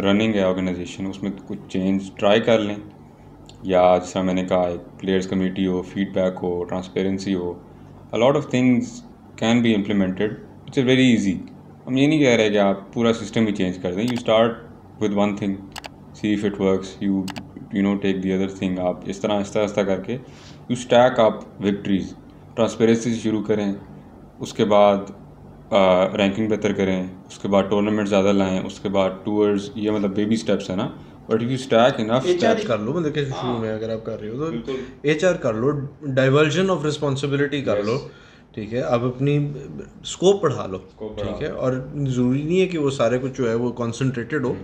रनिंग है ऑर्गेनाइजेशन, उसमें कुछ चेंज ट्राई कर लें, या जैसा मैंने कहा एक प्लेयर्स कमेटी हो, फीडबैक हो, ट्रांसपेरेंसी हो, अ lot of things can be implemented. It's very easy. हम ये नहीं कह रहे कि आप पूरा सिस्टम ही चेंज कर दें। You start with one thing, see if it works, you know take the other thing. आप इस तरह आहिस्ता करके you stack up victories. Transparency से शुरू करें, उसके बाद रैंकिंग बेहतर करें, उसके बाद टूर्नामेंट ज़्यादा लाएं, उसके बाद टूर्स। ये मतलब बेबी स्टेप्स है ना, but you stack enough. HR कर लो, मतलब कि शुरू में अगर आप कर रहे हो तो एचआर कर लो, डाइवर्जन ऑफ रिस्पॉन्सिबिलिटी कर लो, ठीक है। अब अपनी स्कोप बढ़ा लो, ठीक है। और ज़रूरी नहीं है कि वो सारे कुछ जो है वो कॉन्सेंट्रेटेड हो,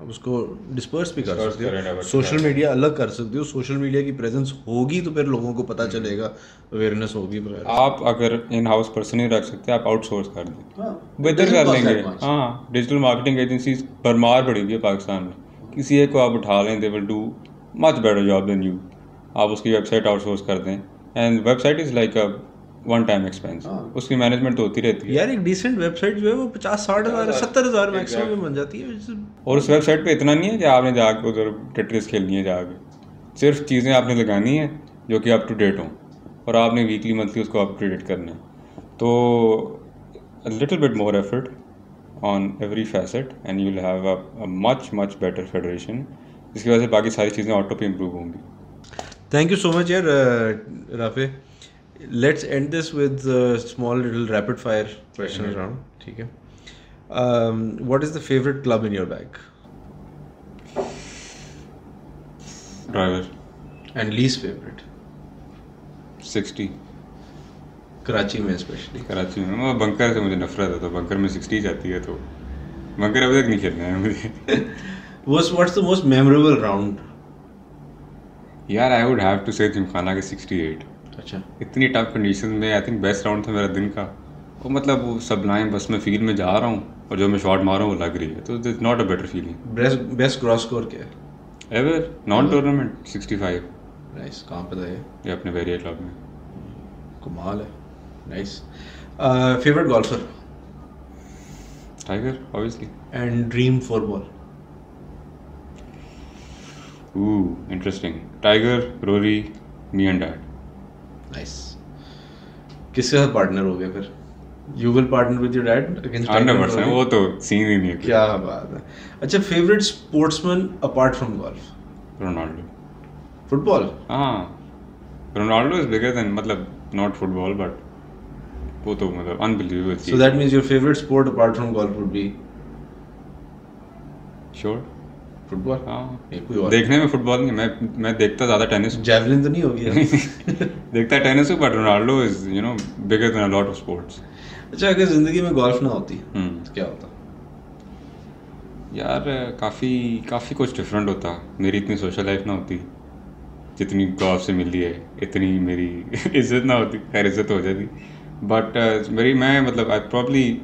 अब उसको डिस्पर्स भी कर सकते हो। सोशल मीडिया अलग कर सकते हो, सोशल मीडिया की प्रेजेंस होगी तो फिर लोगों को पता चलेगा, अवेयरनेस होगी। आप अगर इन हाउस पर्सन नहीं रख सकते, आप आउटसोर्स कर दें, बेहतर कर लेंगे। हाँ, डिजिटल मार्केटिंग एजेंसीज भरमार पड़ी हुई है पाकिस्तान में। किसी एक को आप उठा लें, they will do much better job than you. आप उसकी वेबसाइट आउटसोर्स कर दें, and website is like a one time expense. उसकी मैनेजमेंट तो होती रहती है यार। एक डिसेंट वेबसाइट जो है वो 50-60 हज़ार 70 हज़ार मैक्सिमम में बन जाती है। और उस वेबसाइट पे इतना नहीं है कि आपने जाके उधर टेट्रिस खेलनी है जाके। सिर्फ चीज़ें आपने लगानी है जो कि अप टू डेट हों, और आपने वीकली मंथली उसको अप टू डेट करना है। तो a little bit more effort on every facet and you'll have a much better federation, जिसकी वजह से बाकी सारी चीज़ें ऑटो पे इम्प्रूव होंगी। थैंक यू सो मच यार Rafe. Let's end this with small little rapid fire question round, ठीक है। What is the favourite club in your bag? Driver. And least favourite? 60। Karachi में स्पेशली? कराची में वो बंकर से मुझे नफरत है, तो बंकर में 60 जाती है, तो बंकर अभी तक नहीं खेलना है मुझे। What's the most memorable round? यार आई वुड हैव टू से जिमखाना के 68। अच्छा। इतनी टफ कंडीशन में आई थिंक बेस्ट राउंड था मेरा दिन का। वो मतलब वो सबलाइन, बस मैं फील्ड में जा रहा हूँ और जो मैं शॉट मार रहा हूँ वो लग रही है, तो it's not a better feeling. Best gross score क्या है? Ever non tournament 65। नाइस। कहाँ पे था ये अपने वेरिया क्लब में। कमाल है। Nice. Favourite golfer? Tiger obviously. And dream football? Interesting. Tiger, Rory, me and dad. Nice. किसके साथ पार्टनर हो गया फिर? You will partner with your dad against tiger? 100%। वो तो सीन ही नहीं है। क्या बात है। अच्छा, favourite sportsman apart from golf? Ronaldo. Football? हाँ, रोनाल्डो इज बिगर देन, मतलब नॉट फुटबॉल बट वो तो मतलब unbelievable. So that means your favourite sport apart from golf would be? Sure football. हाँ, कोई और? देखने में फुटबॉल नहीं, मैं देखता ज़्यादा टेनिस। जैवलिन तो नहीं हो गया? देखता टेनिस हूँ, but Ronaldo is you know bigger than a lot of sports. अच्छा, अगर जिंदगी में गोल्फ ना होती तो क्या होता? यार काफ़ी कुछ डिफरेंट होता। मेरी इतनी सोशल लाइफ ना होती जितनी गोल्फ से मिली है, इतनी मेरी इज्जत ना होती। खैर इज्जत हो जाती, बट मैं मतलब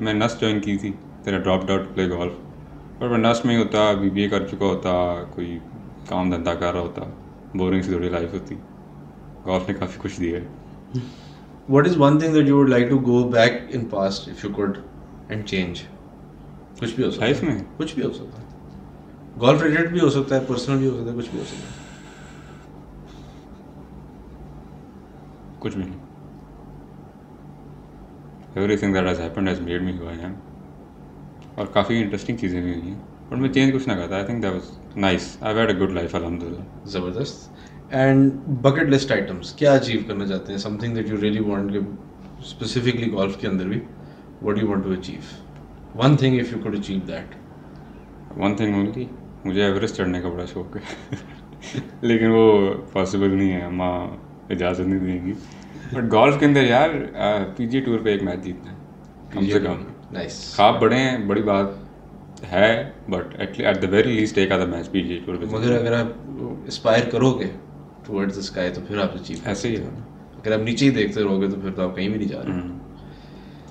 मैं नस ज्वाइन की थी, तेरा ड्रॉप आउट प्ले गोल्फ, पर मैं नस में ही होता, BBA कर चुका होता, कोई काम धंधा कर रहा होता, बोरिंग सी थोड़ी लाइफ होती। गोल्फ ने काफ़ी कुछ दिया है। What is one thing that you would like to go back in past if you could and change? कुछ भी हो सकता है लाइफ में, कुछ भी हो सकता है। गोल्फ रिलेटेड भी हो सकता है, पर्सनल भी हो सकता है, कुछ भी हो सकता है। कुछ भी नहीं। Everything that has happened has made me who I am. और काफ़ी इंटरेस्टिंग चीज़ें भी हुई हैं, बट मैं चेंज कुछ ना करता। I think that was nice. I had a good life अल्हम्दुलिल्लाह। ज़बरदस्त। एंड बकेट लिस्ट आइटम्स क्या अचीव करना चाहते हैं? Something that you really want, specifically golf के अंदर भी, what you want to achieve? One thing if you could achieve that. One thing only, मुझे एवरेस्ट चढ़ने का बड़ा शौक है लेकिन वो पॉसिबल नहीं है, अम्मा इजाज़त नहीं देंगी। बट गोल्फ के अंदर यार PGA टूर पे एक मैच जीतना है कम से कम। नाइस। ख्वाब बड़े हैं, बड़ी बात है, but at the very least एक आधा मैच PGA टूर पे। मगर अगर आप एस्पायर करोगे टुवर्ड्स द स्काई तो फिर आप अचीव ऐसे ही है। अगर आप नीचे ही देखते रहोगे तो फिर तो आप कहीं भी नहीं जा रहे।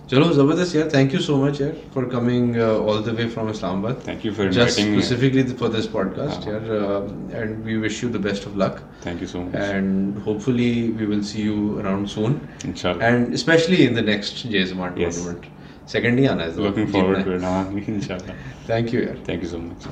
चलो ज़बरदस्त यार, थैंक यू सो मच यार for coming all the way from Islamabad, thank you for just inviting me. specifically for this podcast यार, and we wish you the best of luck, thank you so much. and hopefully we will see you around soon, इंशाल्लाह। and especially in the next JSMart Yes. tournament. Second ही आना है, लुकिंग फॉरवर्ड टू इट। हाँ इंशाल्लाह। Thank you यार। Thank you so much.